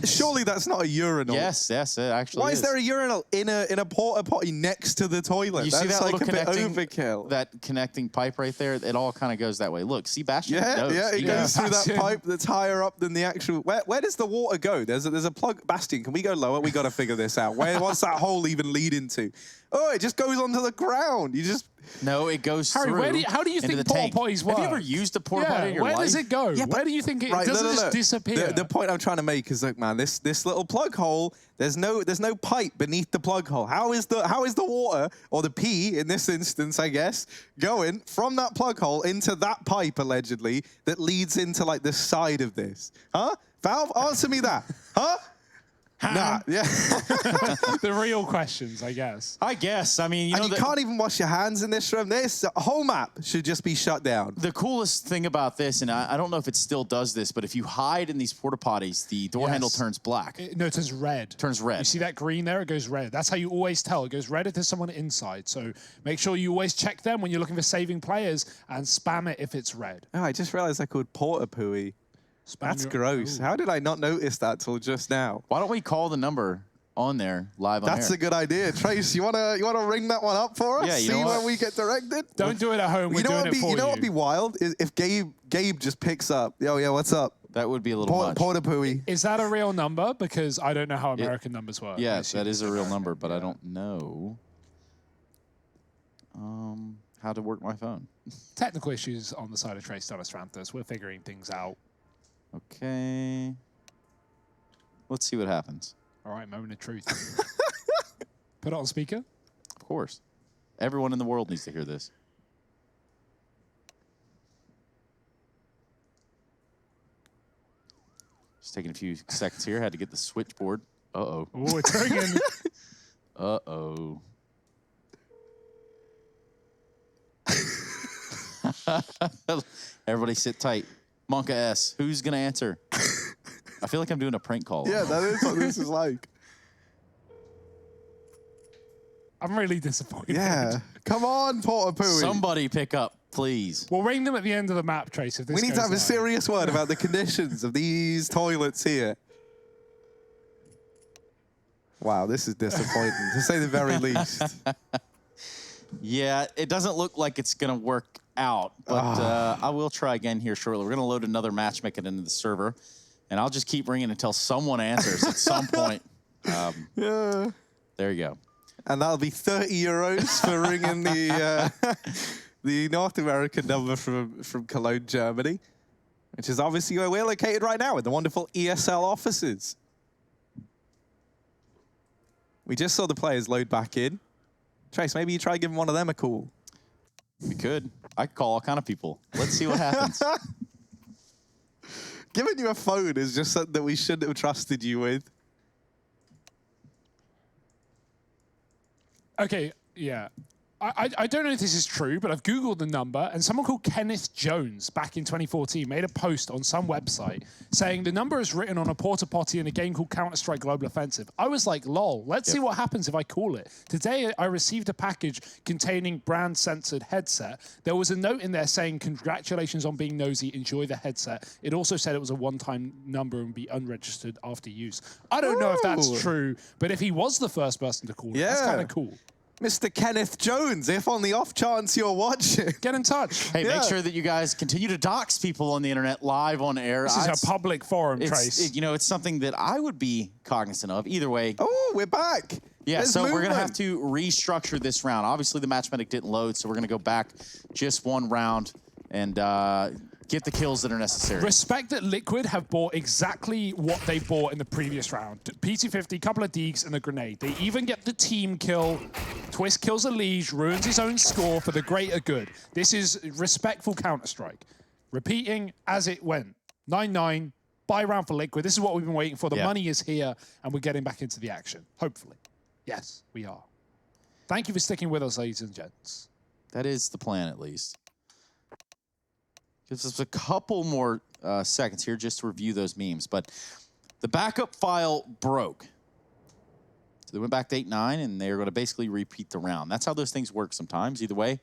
Speaker 3: surely that's not a urinal.
Speaker 1: Yes, it actually
Speaker 3: Why is there a urinal in a porta potty next to the toilet?
Speaker 1: You
Speaker 3: that's
Speaker 1: see that
Speaker 3: like
Speaker 1: little
Speaker 3: a bit
Speaker 1: connecting,
Speaker 3: overkill.
Speaker 1: that connecting pipe right there? It all kind of goes that way. Look, see, Bastion knows.
Speaker 3: Yeah, it goes through that
Speaker 2: Bastion.
Speaker 3: pipe that's higher up than the actual. Where does the water go? There's a plug. Bastion, can we go lower? We got to figure this out. What's that hole even lead into? Oh, it just goes onto the ground. You just.
Speaker 1: No, it goes
Speaker 2: Harry,
Speaker 1: through.
Speaker 2: how do you
Speaker 1: into
Speaker 2: think
Speaker 1: the
Speaker 2: porta
Speaker 1: tank.
Speaker 2: potties work?
Speaker 1: Have you ever used a porta potty in your
Speaker 2: where
Speaker 1: life?
Speaker 2: does it go?
Speaker 3: Yeah,
Speaker 2: Where do you think it doesn't just disappear?
Speaker 3: The point I'm trying to make is, like, man, this little plug hole. There's no pipe beneath the plug hole. How is the water, or the pee in this instance, I guess, going from that plug hole into that pipe allegedly that leads into, like, the side of this? Huh? Valve, answer me that. Huh? Nah, yeah.
Speaker 2: The real questions, I guess.
Speaker 1: I guess. I mean,
Speaker 3: You can't even wash your hands in this room. This whole map should just be shut down.
Speaker 1: The coolest thing about this, and I don't know if it still does this, but if you hide in these porta potties, the door handle turns black.
Speaker 2: No, it turns red.
Speaker 1: Turns red.
Speaker 2: You see that green there? It goes red. That's how you always tell. It goes red if there's someone inside. So make sure you always check them when you're looking for saving players and spam it if it's red.
Speaker 3: Oh, I just realized I called porta pooey. That's gross.
Speaker 2: Ooh.
Speaker 3: How did I not notice that till just now?
Speaker 1: Why don't we call the number on there live on
Speaker 3: That's
Speaker 1: air?
Speaker 3: a good idea. Trace, you wanna ring that one up for us?
Speaker 1: Yeah, you
Speaker 3: See
Speaker 1: know what?
Speaker 3: when we get directed?
Speaker 2: Don't do it at home. We're doing it for you.
Speaker 3: You know what'd be wild? Is if Gabe just picks up. Yo, yeah, what's up?
Speaker 1: That would be a little much.
Speaker 3: Porta pooey.
Speaker 2: Is that a real number? Because I don't know how American numbers work.
Speaker 1: Yeah, that is a real number, but I don't know how to work my phone.
Speaker 2: Technical issues on the side of Trace Stranthus. We're figuring things out.
Speaker 1: Okay. Let's see what happens.
Speaker 2: All right, moment of truth. Put it on speaker.
Speaker 1: Of course. Everyone in the world needs to hear this. Just taking a few seconds here. Had to get the switchboard. Uh-oh.
Speaker 2: Oh, it's ringing.
Speaker 1: Uh-oh. Everybody sit tight. Monka S. Who's going to answer? I feel like I'm doing a prank call.
Speaker 3: Yeah, that is what this is like.
Speaker 2: I'm really disappointed.
Speaker 3: Yeah. Come on, porta pooey.
Speaker 1: Somebody pick up, please.
Speaker 2: We'll ring them at the end of the map, Trace. If this
Speaker 3: We need to
Speaker 2: goes
Speaker 3: have a
Speaker 2: live.
Speaker 3: serious word about the conditions of these toilets here. Wow, this is disappointing, to say the very least.
Speaker 1: Yeah, it doesn't look like it's going to work out, but I will try again here shortly. We're going to load another matchmaker into the server, and I'll just keep ringing until someone answers at some point.
Speaker 3: Yeah.
Speaker 1: There you go.
Speaker 3: And that'll be 30 euros for ringing the the North American number from Cologne, Germany, which is obviously where we're located right now in the wonderful ESL offices. We just saw the players load back in. Trace, maybe you try giving one of them a call.
Speaker 1: We could. I could call all kind of people. Let's see what happens.
Speaker 3: Giving you a phone is just something that we shouldn't have trusted you with.
Speaker 2: Okay, yeah. I don't know if this is true, but I've Googled the number, and someone called Kenneth Jones back in 2014 made a post on some website saying the number is written on a porta potty in a game called Counter-Strike Global Offensive. I was like, lol, let's see what happens if I call it. Today, I received a package containing brand-censored headset. There was a note in there saying, congratulations on being nosy, enjoy the headset. It also said it was a one-time number and be unregistered after use. I don't know if that's true, but if he was the first person to call it, that's kind of cool.
Speaker 3: Mr. Kenneth Jones, if on the off chance you're watching,
Speaker 2: get in touch.
Speaker 1: Hey, make sure that you guys continue to dox people on the internet live on air.
Speaker 2: This is a public forum, Trace.
Speaker 1: You know, it's something that I would be cognizant of. Either way.
Speaker 3: Oh, we're back.
Speaker 1: Yeah,
Speaker 3: There's
Speaker 1: so
Speaker 3: movement.
Speaker 1: we're going to have to restructure this round. Obviously, the match medic didn't load, so we're going to go back just one round and get the kills that are necessary.
Speaker 2: Respect that Liquid have bought exactly what they bought in the previous round. PT-50, couple of deeks, and a grenade. They even get the team kill. Twist kills a Liege, ruins his own score for the greater good. This is respectful Counter-Strike. Repeating as it went. 9-9, buy round for Liquid. This is what we've been waiting for. The money is here, and we're getting back into the action. Hopefully. Yes, we are. Thank you for sticking with us, ladies and gents.
Speaker 1: That is the plan, at least. Gives us a couple more seconds here just to review those memes. But the backup file broke. So they went back to 8-9, and they're going to basically repeat the round. That's how those things work sometimes. Either way,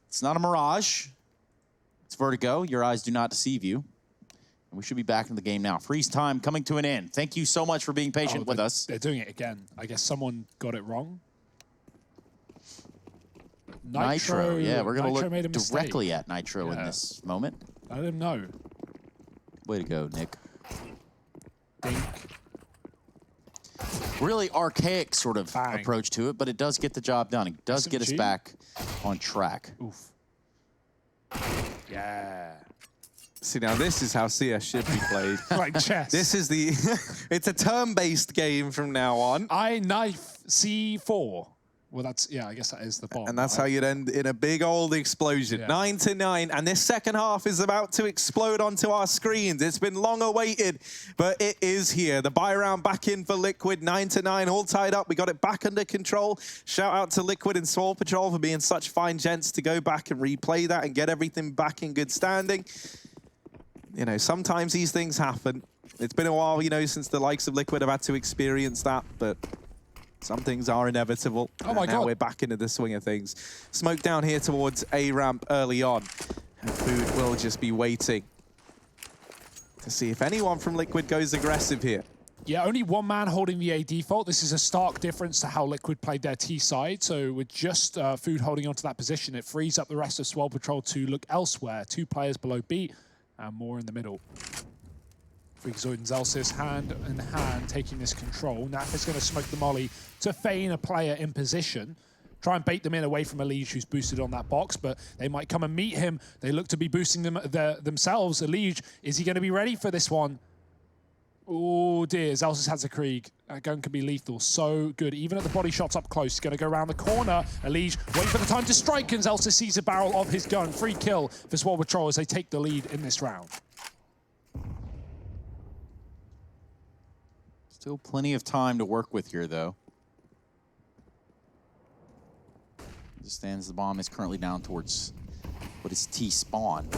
Speaker 1: it's not a mirage. It's Vertigo. Your eyes do not deceive you. And we should be back in the game now. Freeze time coming to an end. Thank you so much for being patient with us.
Speaker 2: They're doing it again. I guess someone got it wrong.
Speaker 1: Nitro. Yeah, we're going to look directly at Nitro in this moment.
Speaker 2: I didn't know.
Speaker 1: Way to go, Nick.
Speaker 2: Dink.
Speaker 1: Really archaic sort of approach to it, but it does get the job done. It does get us back on track.
Speaker 2: Oof. Yeah.
Speaker 3: See, now this is how CS should be played.
Speaker 2: Like chess.
Speaker 3: This is the... it's a turn-based game from now on.
Speaker 2: I knife C4. Well, that's, yeah, I guess that is the bomb.
Speaker 3: And that's how you'd end in a big old explosion. 9-9, and this second half is about to explode onto our screens. It's been long awaited, but it is here. The buy round back in for Liquid, 9-9, all tied up. We got it back under control. Shout out to Liquid and Swole Patrol for being such fine gents to go back and replay that and get everything back in good standing. You know, sometimes these things happen. It's been a while, you know, since the likes of Liquid have had to experience that, but some things are inevitable.
Speaker 2: Oh my God.
Speaker 3: Now we're back into the swing of things. Smoke down here towards A ramp early on. And Food will just be waiting to see if anyone from Liquid goes aggressive here.
Speaker 2: Yeah, only one man holding the A default. This is a stark difference to how Liquid played their T side. So with just Food holding onto that position, it frees up the rest of Swole Patrol to look elsewhere. 2 players below B and more in the middle. Freakazoid and Zelsis hand in hand taking this control. Naf is going to smoke the molly to feign a player in position. Try and bait them in away from Elige, who's boosted on that box, but they might come and meet him. They look to be boosting them themselves. Elige, is he going to be ready for this one? Oh dear, Zelsis has a Krieg. That gun can be lethal. So good. Even at the body shots up close. He's going to go around the corner. Elige waiting for the time to strike, and Zelsis sees the barrel of his gun. Free kill for Swole Patrol as they take the lead in this round.
Speaker 1: Still plenty of time to work with here, though. Understands the bomb is currently down towards what is T spawn.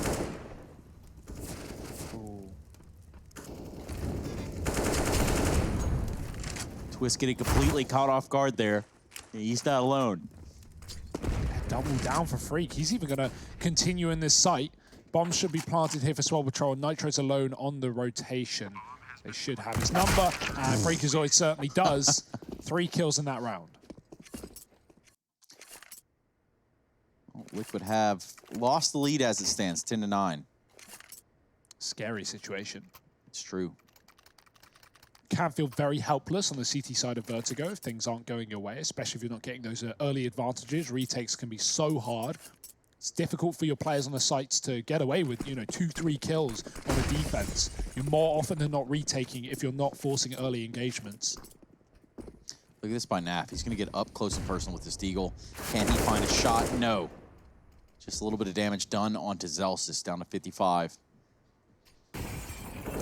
Speaker 1: Twist getting completely caught off guard there. He's not alone.
Speaker 2: Double down for Freak. He's even going to continue in this site. Bombs should be planted here for Swole Patrol. Nitro's alone on the rotation. They should have his number, and Freakazoid certainly does. 3 kills in that round.
Speaker 1: Liquid have lost the lead as it stands, 10-9.
Speaker 2: Scary situation.
Speaker 1: It's true.
Speaker 2: can feel very helpless on the CT side of Vertigo if things aren't going your way, especially if you're not getting those early advantages. Retakes can be so hard. It's difficult for your players on the sites to get away with, 2-3 kills on a defense. You're more often than not retaking if you're not forcing early engagements.
Speaker 1: Look at this by Naf. He's going to get up close and personal with this Deagle. Can he find a shot? No. Just a little bit of damage done onto Zelsis, down to 55.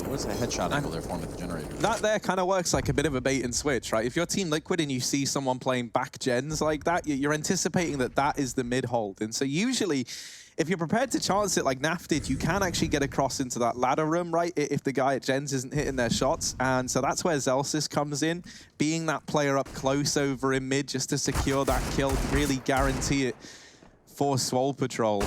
Speaker 1: What's a headshot angle there for him at the generator?
Speaker 3: That there kind of works like a bit of a bait and switch, right? If you're Team Liquid and you see someone playing back gens like that, you're anticipating that that is the mid hold. And so usually, if you're prepared to chance it like Naf did, you can actually get across into that ladder room, right? If the guy at gens isn't hitting their shots. And so that's where Zelsis comes in, being that player up close over in mid just to secure that kill, really guarantee it for Swole Patrol.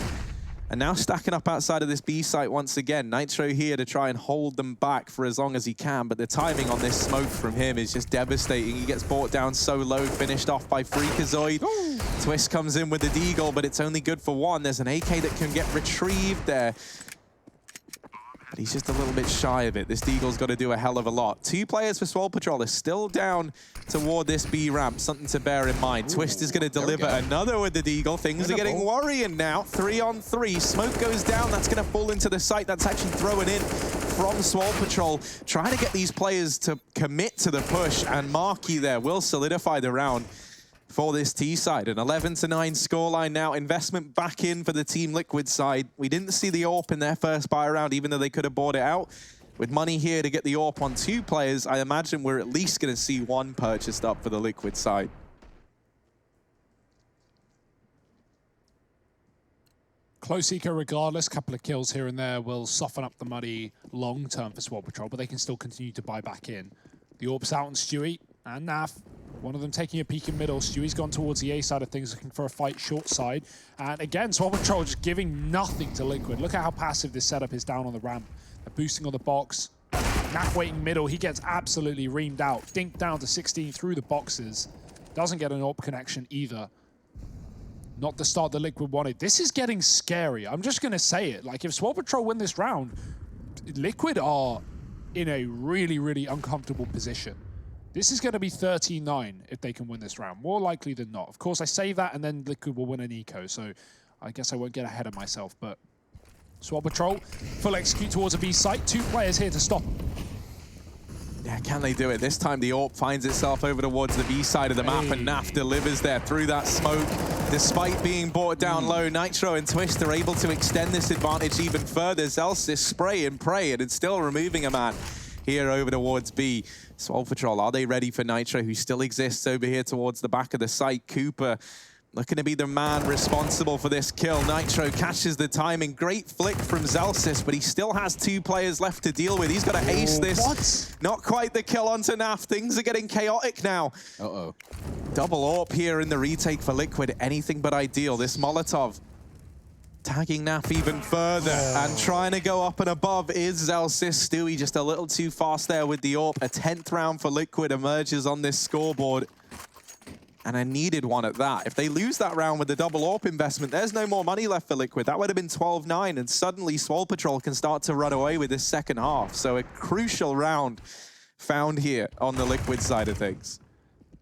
Speaker 3: And now stacking up outside of this B site once again. Nitro here to try and hold them back for as long as he can, but the timing on this smoke from him is just devastating. He gets brought down so low, finished off by Freakazoid. Twist comes in with the Deagle, but it's only good for one. There's an AK that can get retrieved there. But he's just a little bit shy of it. This Deagle's got to do a hell of a lot. 2 players for Swole Patrol are still down toward this B ramp. Something to bear in mind. Twist is going to deliver another with the Deagle. Things are getting worrying now. 3 on 3. Smoke goes down. That's going to fall into the site. That's actually thrown in from Swole Patrol. Trying to get these players to commit to the push. And Marky there will solidify the round for this T side. An 11-9 scoreline now. Investment back in for the Team Liquid side. We didn't see the AWP in their first buy round, even though they could have bought it out. With money here to get the AWP on 2 players, I imagine we're at least going to see 1 purchased up for the Liquid side.
Speaker 2: Close eco regardless, couple of kills here and there will soften up the money long term for Swole Patrol, but they can still continue to buy back in. The AWP's out on Stewie and Naf. One of them taking a peek in middle. Stewie's gone towards the A side of things, looking for a fight short side. And again, Swole Patrol just giving nothing to Liquid. Look at how passive this setup is down on the ramp. They're boosting on the box. Naf waiting middle. He gets absolutely reamed out. Dinked down to 16 through the boxes. Doesn't get an AWP connection either. Not the start the Liquid wanted. This is getting scary. I'm just going to say it. Like, if Swole Patrol win this round, Liquid are in a really, really uncomfortable position. This is going to be 13-9 if they can win this round, more likely than not. Of course, I say that, and then Liquid will win an eco, so I guess I won't get ahead of myself. But Swole Patrol, full execute towards a B site. 2 players here to stop them.
Speaker 3: Yeah, can they do it? This time the AWP finds itself over towards the B side of the map, and Naf delivers there through that smoke. Despite being brought down low, Nitro and Twist are able to extend this advantage even further. Zelsis spray and pray, and it's still removing a man here over towards B. Swole Patrol, are they ready for Nitro, who still exists over here towards the back of the site? Cooper looking to be the man responsible for this kill. Nitro catches the timing. Great flick from Zelsis, but he still has 2 players left to deal with. He's got to ace this.
Speaker 2: What?
Speaker 3: Not quite the kill onto Naf. Things are getting chaotic now.
Speaker 1: Uh-oh.
Speaker 3: Double AWP here in the retake for Liquid. Anything but ideal. This Molotov tagging Naf even further and trying to go up and above is Zelsis. Stewie just a little too fast there with the AWP. A 10th round for Liquid emerges on this scoreboard. And a needed one at that. If they lose that round with the double AWP investment, there's no more money left for Liquid. That would have been 12-9, and suddenly Swole Patrol can start to run away with this second half. So a crucial round found here on the Liquid side of things.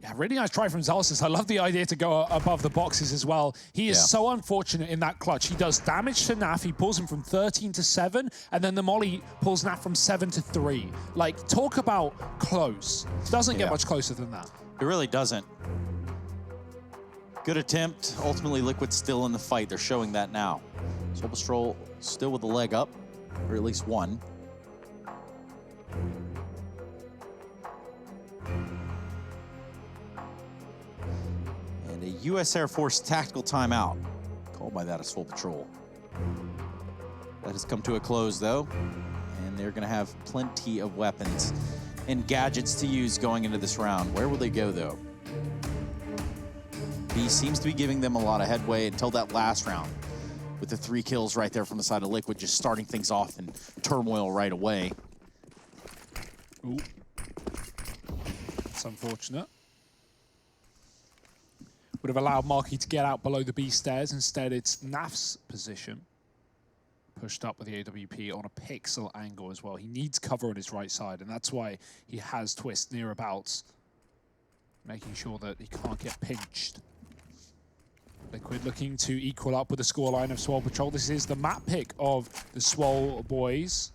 Speaker 2: Yeah, really nice try from Zelsis. I love the idea to go above the boxes as well. He is so unfortunate in that clutch. He does damage to Naf. He pulls him from 13 to 7, and then the molly pulls Naf from 7 to 3. Like, talk about close. Doesn't get much closer than that.
Speaker 1: It really doesn't. Good attempt. Ultimately, Liquid's still in the fight. They're showing that now. Swole Patrol still with the leg up, or at least one. And a U.S. Air Force tactical timeout called by that of Swole Patrol. That has come to a close, though, and they're going to have plenty of weapons and gadgets to use going into this round. Where will they go, though? B seems to be giving them a lot of headway until that last round, with the 3 kills right there from the side of Liquid, just starting things off in turmoil right away.
Speaker 2: Ooh. It's unfortunate. Would have allowed Marky to get out below the B stairs. Instead, it's Naf's position. pushed up with the AWP on a pixel angle as well. He needs cover on his right side, and that's why he has Twist nearabouts, making sure that he can't get pinched. Liquid looking to equal up with the scoreline of Swole Patrol. This is the map pick of the Swole boys.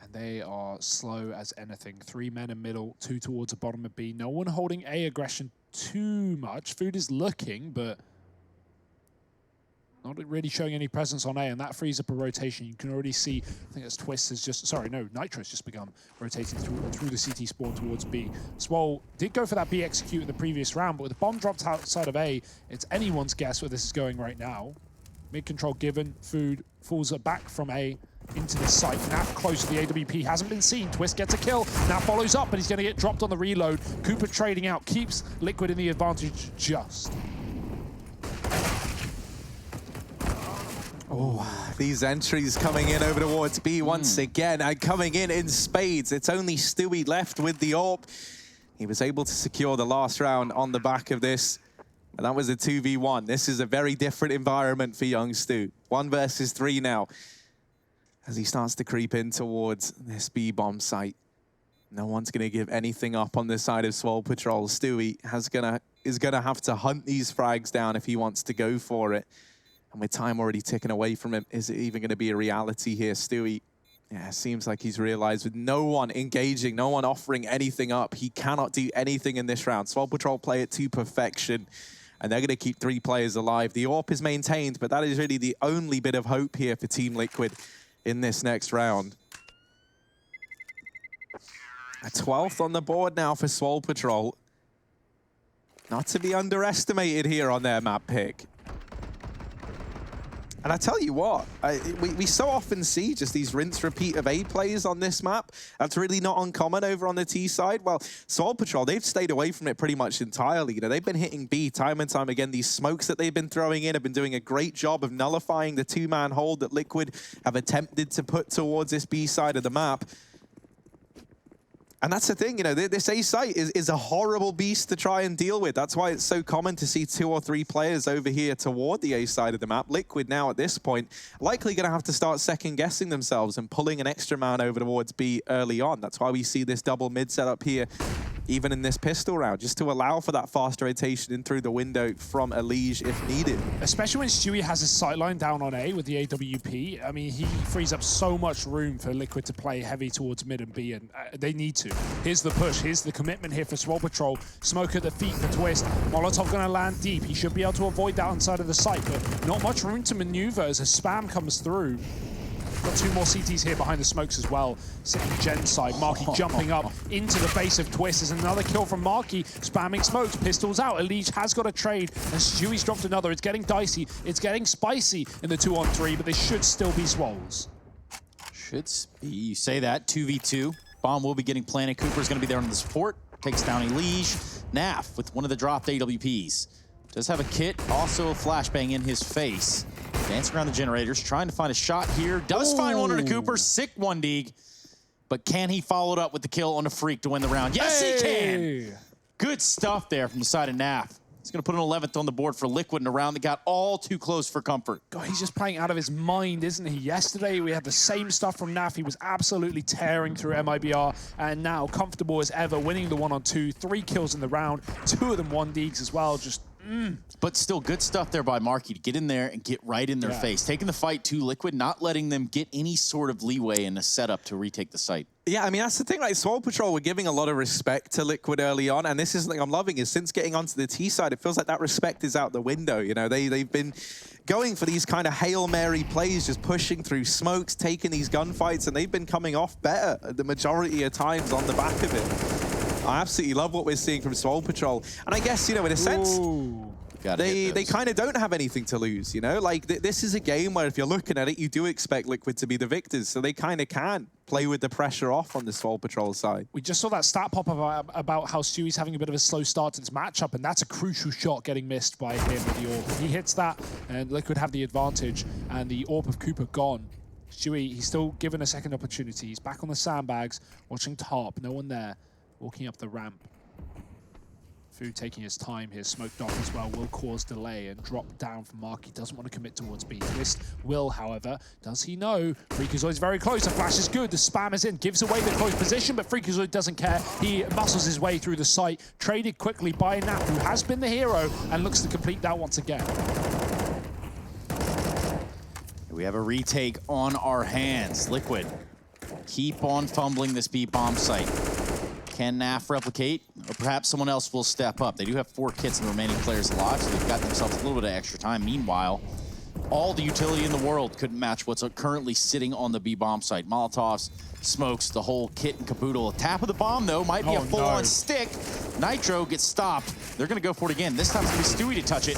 Speaker 2: And they are slow as anything. 3 men in middle, 2 towards the bottom of B. No one holding A aggression too much. Food is looking, but not really showing any presence on A, and that frees up a rotation. You can already see, I think it's Twist has just, sorry, no, Nitro's just begun rotating through the CT spawn towards B. Swole did go for that B execute in the previous round, but with the bomb dropped outside of A, it's anyone's guess where this is going right now. Mid control given, Food falls back from A into the site. Naf close to the AWP, hasn't been seen. Twist gets a kill, Naf follows up, but he's going to get dropped on the reload. Cooper trading out, keeps Liquid in the advantage just.
Speaker 3: Oh, these entries coming in over towards B once again, and coming in spades. It's only Stewie left with the AWP. He was able to secure the last round on the back of this, and that was a 2v1. This is a very different environment for young Stu. 1 versus 3 now, as he starts to creep in towards this B-bomb site. No one's going to give anything up on the side of Swole Patrol. Stewie is gonna have to hunt these frags down if he wants to go for it. And with time already ticking away from him, is it even going to be a reality here? Stewie, yeah, seems like he's realized with no one engaging, no one offering anything up, he cannot do anything in this round. Swole Patrol play it to perfection, and they're going to keep 3 players alive. The AWP is maintained, but that is really the only bit of hope here for Team Liquid in this next round. A 12th on the board now for Swole Patrol. Not to be underestimated here on their map pick. And I tell you what, we so often see just these rinse-repeat of A plays on this map. That's really not uncommon over on the T side. Well, Swole Patrol, they've stayed away from it pretty much entirely. You know, they've been hitting B time and time again. These smokes that they've been throwing in have been doing a great job of nullifying the 2-man hold that Liquid have attempted to put towards this B side of the map. And that's the thing, you know, this A site is a horrible beast to try and deal with. That's why it's so common to see 2 or 3 players over here toward the A side of the map. Liquid now at this point, likely going to have to start second-guessing themselves and pulling an extra man over towards B early on. That's why we see this double mid setup here, even in this pistol round, just to allow for that fast rotation in through the window from Elige if needed.
Speaker 2: Especially when Stewie has his sightline down on A with the AWP. I mean, he frees up so much room for Liquid to play heavy towards mid and B, and they need to. Here's the push, here's the commitment here for Swole Patrol. Smoke at the feet for Twist. Molotov gonna land deep. He should be able to avoid that inside of the site, but not much room to maneuver as a spam comes through. Got 2 more CTs here behind the smokes as well. Sitting Gen's side, Marky jumping up into the face of Twist. There's another kill from Marky, spamming smokes, pistols out. Elige has got a trade, and Stewie's dropped another. It's getting dicey, it's getting spicy in the 2-on-3, but they should still be Swoles.
Speaker 1: Should be, you say that, 2v2. Bomb will be getting planted. Cooper's going to be there on the support. Takes down Elige. Naf with one of the dropped AWPs. Does have a kit, also a flashbang in his face. Dancing around the generators, trying to find a shot here. Does find one on a Cooper. Sick 1-dig. But can he follow it up with the kill on a Freak to win the round? Yes, he can! Good stuff there from the side of Naf. He's going to put an 11th on the board for Liquid in a round that got all too close for comfort.
Speaker 2: God, he's just playing out of his mind, isn't he? Yesterday, we had the same stuff from Naf. He was absolutely tearing through MIBR, and now comfortable as ever, winning the 1-on-2, 3 kills in the round, 2 of them 1-digs as well. Just
Speaker 1: But still good stuff there by Marky to get in there and get right in their face. Taking the fight to Liquid, not letting them get any sort of leeway in the setup to retake the site.
Speaker 3: Yeah, I mean, that's the thing, like, Swole Patrol were giving a lot of respect to Liquid early on, and this is something I'm loving, is since getting onto the T side, it feels like that respect is out the window, you know? They've been going for these kind of Hail Mary plays, just pushing through smokes, taking these gunfights, and they've been coming off better the majority of times on the back of it. I absolutely love what we're seeing from Swole Patrol. And I guess, you know, in a sense, they kind of don't have anything to lose, you know? Like, this is a game where if you're looking at it, you do expect Liquid to be the victors, so they kind of can play with the pressure off on the Swole Patrol side.
Speaker 2: We just saw that stat pop about how Stewie's having a bit of a slow start to this matchup, and that's a crucial shot getting missed by him with the AWP. He hits that, and Liquid have the advantage, and the AWP of Cooper gone. Stewie, he's still given a second opportunity. He's back on the sandbags, watching top, no one there, walking up the ramp. Food taking his time here, smoked off as well, will cause delay and drop down from Mark. He doesn't want to commit towards B. Twist will, however. Does he know? Freakazoid's very close. The flash is good. The spam is in. Gives away the close position, but Freakazoid doesn't care. He muscles his way through the site. Traded quickly by Nap, who has been the hero and looks to complete that once again.
Speaker 1: We have a retake on our hands. Liquid, keep on fumbling this B bomb site. Can NAF replicate? Or perhaps someone else will step up. They do have 4 kits and the remaining players alive, so they've got themselves a little bit of extra time. Meanwhile, all the utility in the world couldn't match what's currently sitting on the B bomb site. Molotovs, smokes, the whole kit and caboodle. A tap of the bomb, though, might be a full-on stick. Nitro gets stopped. They're going to go for it again. This time it's going to be Stewie to touch it.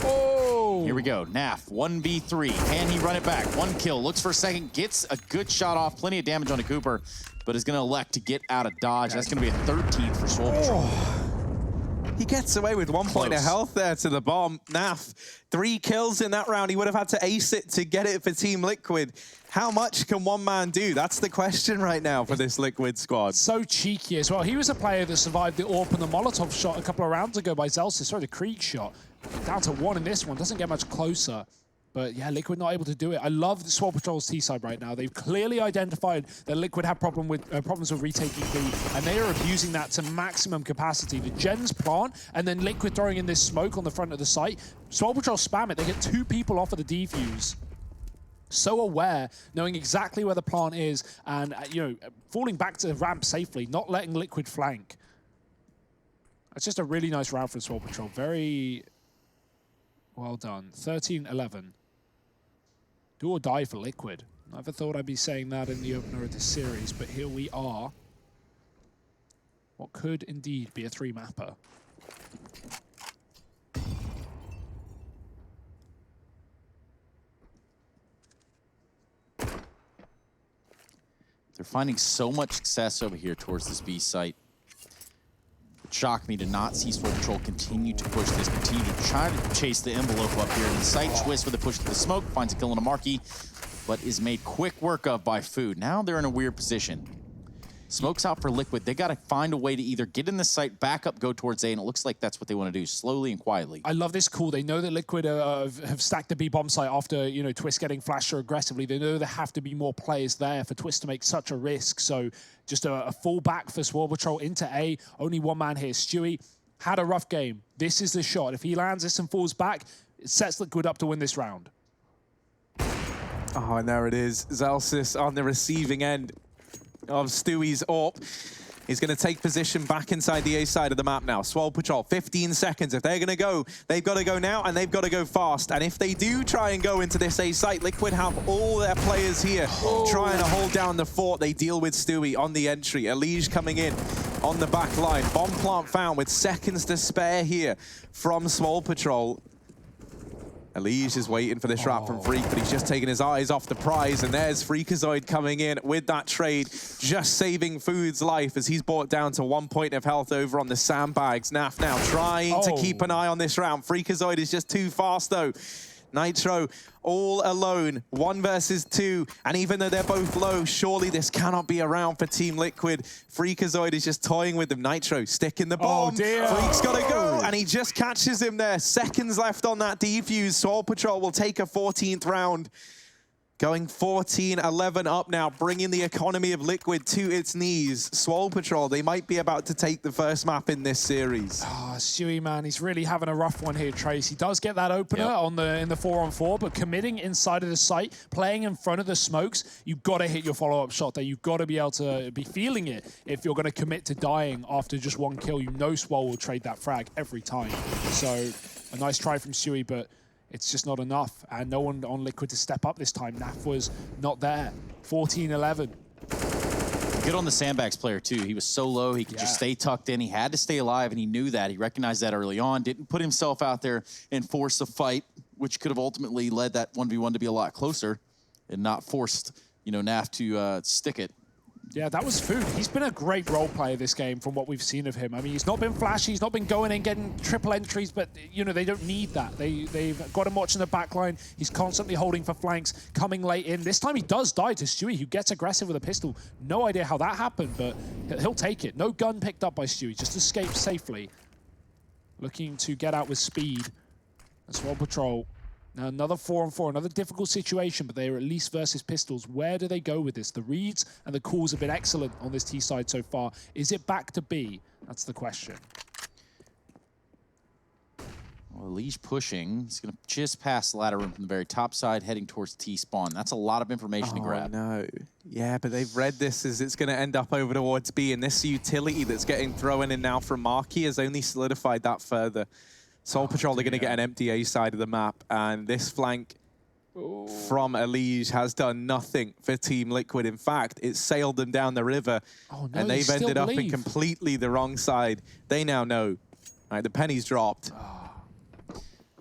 Speaker 2: Oh!
Speaker 1: Here we go. NAF, 1v3. Can he run it back? 1 kill. Looks for a second. Gets a good shot off. Plenty of damage on the Cooper, but is going to elect to get out of dodge. That's going to be a 13th for Swole Patrol.
Speaker 3: He gets away with 1 point of health there to the bomb. Naf, 3 kills in that round. He would have had to ace it to get it for Team Liquid. How much can one man do? That's the question right now for this Liquid squad.
Speaker 2: So cheeky as well. He was a player that survived the AWP and the Molotov shot a couple of rounds ago by Zelsis. Sorry, the Creed shot. Down to 1 in this one. Doesn't get much closer. But yeah, Liquid not able to do it. I love the Swole Patrol's T-side right now. They've clearly identified that Liquid have problems with retaking B, and they are abusing that to maximum capacity. The Gens plant, and then Liquid throwing in this smoke on the front of the site. Swole Patrol spam it. They get 2 people off of the defuse. So aware, knowing exactly where the plant is, and falling back to the ramp safely, not letting Liquid flank. That's just a really nice round for Swole Patrol. Very well done. 13-11. Do or die for Liquid. Never thought I'd be saying that in the opener of this series, but here we are. What could indeed be a 3-mapper.
Speaker 1: They're finding so much success over here towards this B site. It shocked me to not see Swole Patrol continue to push this, continue to try to chase the envelope up here. And the site twist with a push to the smoke, finds a kill on a marquee, but is made quick work of by Food. Now they're in a weird position. Smoke's out for Liquid. They got to find a way to either get in the site, back up, go towards A, and it looks like that's what they want to do, slowly and quietly.
Speaker 2: I love this call. They know that Liquid have stacked the B bomb site after Twist getting flashed so aggressively. They know there have to be more players there for Twist to make such a risk. So just a full back for Swole Patrol into A. Only one man here. Stewie had a rough game. This is the shot. If he lands this and falls back, it sets Liquid up to win this round.
Speaker 3: Oh, and there it is. Zelsis on the receiving end of Stewie's AWP. He's going to take position back inside the A side of the map now. Swole Patrol, 15 seconds. If they're going to go, they've got to go now, and they've got to go fast. And if they do try and go into this A site, Liquid have all their players here trying to hold down the fort. They deal with Stewie on the entry. Elige coming in on the back line. Bomb plant found with seconds to spare here from Swole Patrol. Elige is waiting for this wrap from Freak, but he's just taking his eyes off the prize, and there's Freakazoid coming in with that trade, just saving Food's life as he's brought down to 1 point of health over on the sandbags. Naf now trying to keep an eye on this round. Freakazoid is just too fast, though. Nitro all alone, 1 versus 2, and even though they're both low, surely this cannot be a round for Team Liquid. Freakazoid is just toying with them. Nitro sticking the bomb.
Speaker 2: Oh dear.
Speaker 3: Freak's got to go, and he just catches him there. Seconds left on that defuse. Swole Patrol will take a 14th round. Going 14-11 up now, bringing the economy of Liquid to its knees. Swole Patrol, they might be about to take the first map in this series.
Speaker 2: Oh, Stewie, man, he's really having a rough one here, Trace. He does get that opener in the 4-on-4, but committing inside of the site, playing in front of the smokes, you've got to hit your follow-up shot there. You've got to be able to be feeling it if you're going to commit to dying after just 1 kill. You know Swole will trade that frag every time. So a nice try from Stewie, but it's just not enough, and no one on Liquid to step up this time. Naf was not there. 14-11.
Speaker 1: Good on the sandbags player, too. He was so low, he could just stay tucked in. He had to stay alive, and he knew that. He recognized that early on. Didn't put himself out there and force a fight, which could have ultimately led that 1v1 to be a lot closer and not forced, Naf to stick it.
Speaker 2: Yeah, that was Food. He's been a great role player this game from what we've seen of him. I mean, he's not been flashy, he's not been going and getting triple entries, but, they don't need that. They've got him watching the back line. He's constantly holding for flanks, coming late in. This time he does die to Stewie, who gets aggressive with a pistol. No idea how that happened, but he'll take it. No gun picked up by Stewie, just escaped safely. looking to get out with speed. And Swole Patrol, now another 4-on-4, another difficult situation, but they are at least versus pistols. Where do they go with this? The reads and the calls have been excellent on this T side so far. Is it back to B? That's the question.
Speaker 1: Well, Liege pushing. He's going to just pass the ladder room from the very top side, heading towards T spawn. That's a lot of information to grab.
Speaker 3: No. Yeah, but they've read this as it's going to end up over towards B, and this utility that's getting thrown in now from Marquee has only solidified that further. Swole Patrol are going to get an empty A side of the map, and this flank from Liege has done nothing for Team Liquid. In fact, it sailed them down the river, and they've ended up in completely the wrong side. They now know. Right, the penny's dropped.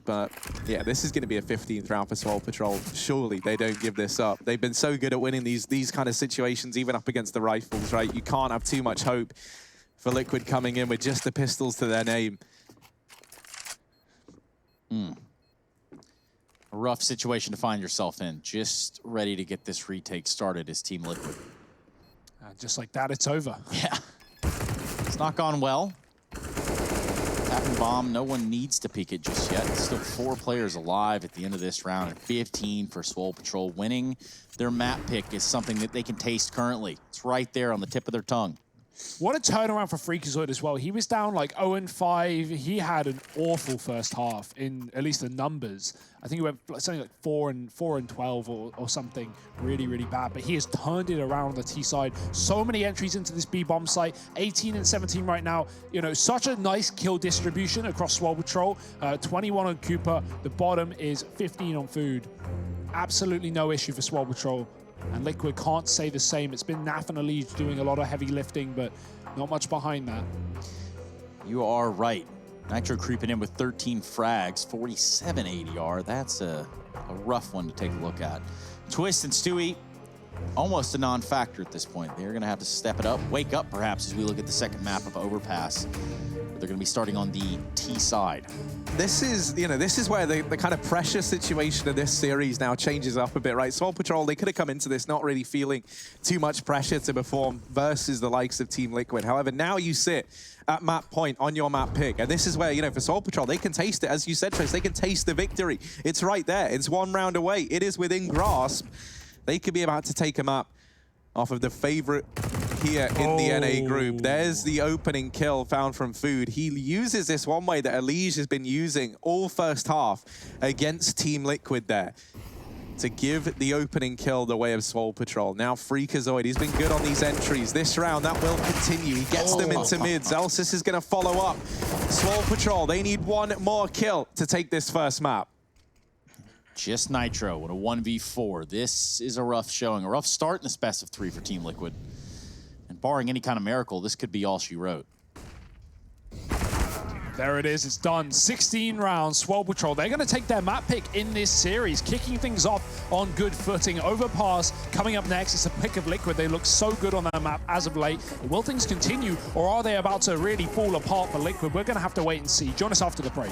Speaker 3: But yeah, this is going to be a 15th round for Swole Patrol. Surely they don't give this up. They've been so good at winning these kind of situations, even up against the rifles, right? You can't have too much hope for Liquid coming in with just the pistols to their name.
Speaker 1: A rough situation to find yourself in. Just ready to get this retake started as Team Liquid.
Speaker 2: Just like that, it's over.
Speaker 1: Yeah. It's not gone well. Tapping bomb, no one needs to peek it just yet. Still 4 players alive at the end of this round, and 15 for Swole Patrol. Winning their map pick is something that they can taste currently. It's right there on the tip of their tongue.
Speaker 2: What a turnaround for Freakazoid as well. He was down like 0-5. He had an awful first half in at least the numbers. I think he went something like 4-12 or something really, really bad. But he has turned it around on the T side. So many entries into this B bomb site. 18 and 17 right now. You know, such a nice kill distribution across Swole Patrol. 21 on Cooper. The bottom is 15 on Food. Absolutely no issue for Swole Patrol. And Liquid can't say the same. It's been Naf and Liege doing a lot of heavy lifting, but not much behind that.
Speaker 1: You are right. Nitro creeping in with 13 frags, 47 ADR. That's a rough one to take a look at. Twist and Stewie, almost a non-factor at this point. They're going to have to step it up, wake up perhaps as we look at the second map of Overpass. They're going to be starting on the T side.
Speaker 3: This is, you know, this is where the kind of pressure situation of this series now changes up a bit, right? Swole Patrol, they could have come into this not really feeling too much pressure to perform versus the likes of Team Liquid. However, now you sit at map point on your map pick, and this is where, you know, for Swole Patrol, they can taste it. As you said, Trace, they can taste the victory. It's right there. It's 1 round away. It is within grasp. They could be about to take a map off of the favorite here in the NA group. There's the opening kill found from Food. He uses this one way that Liege has been using all first half against Team Liquid there to give the opening kill the way of Swole Patrol. Now Freakazoid, he's been good on these entries. This round, that will continue. He gets them into mids. Elsis is going to follow up. Swole Patrol, they need 1 more kill to take this first map.
Speaker 1: Just Nitro with a 1v4. This is a rough showing, a rough start in this best of 3 for Team Liquid. And barring any kind of miracle, this could be all she wrote.
Speaker 2: There it is, it's done. 16 rounds, Swole Patrol. They're going to take their map pick in this series, kicking things off on good footing. Overpass coming up next. It's a pick of Liquid. They look so good on that map as of late. Will things continue, or are they about to really fall apart for Liquid? We're going to have to wait and see. Join us after the break.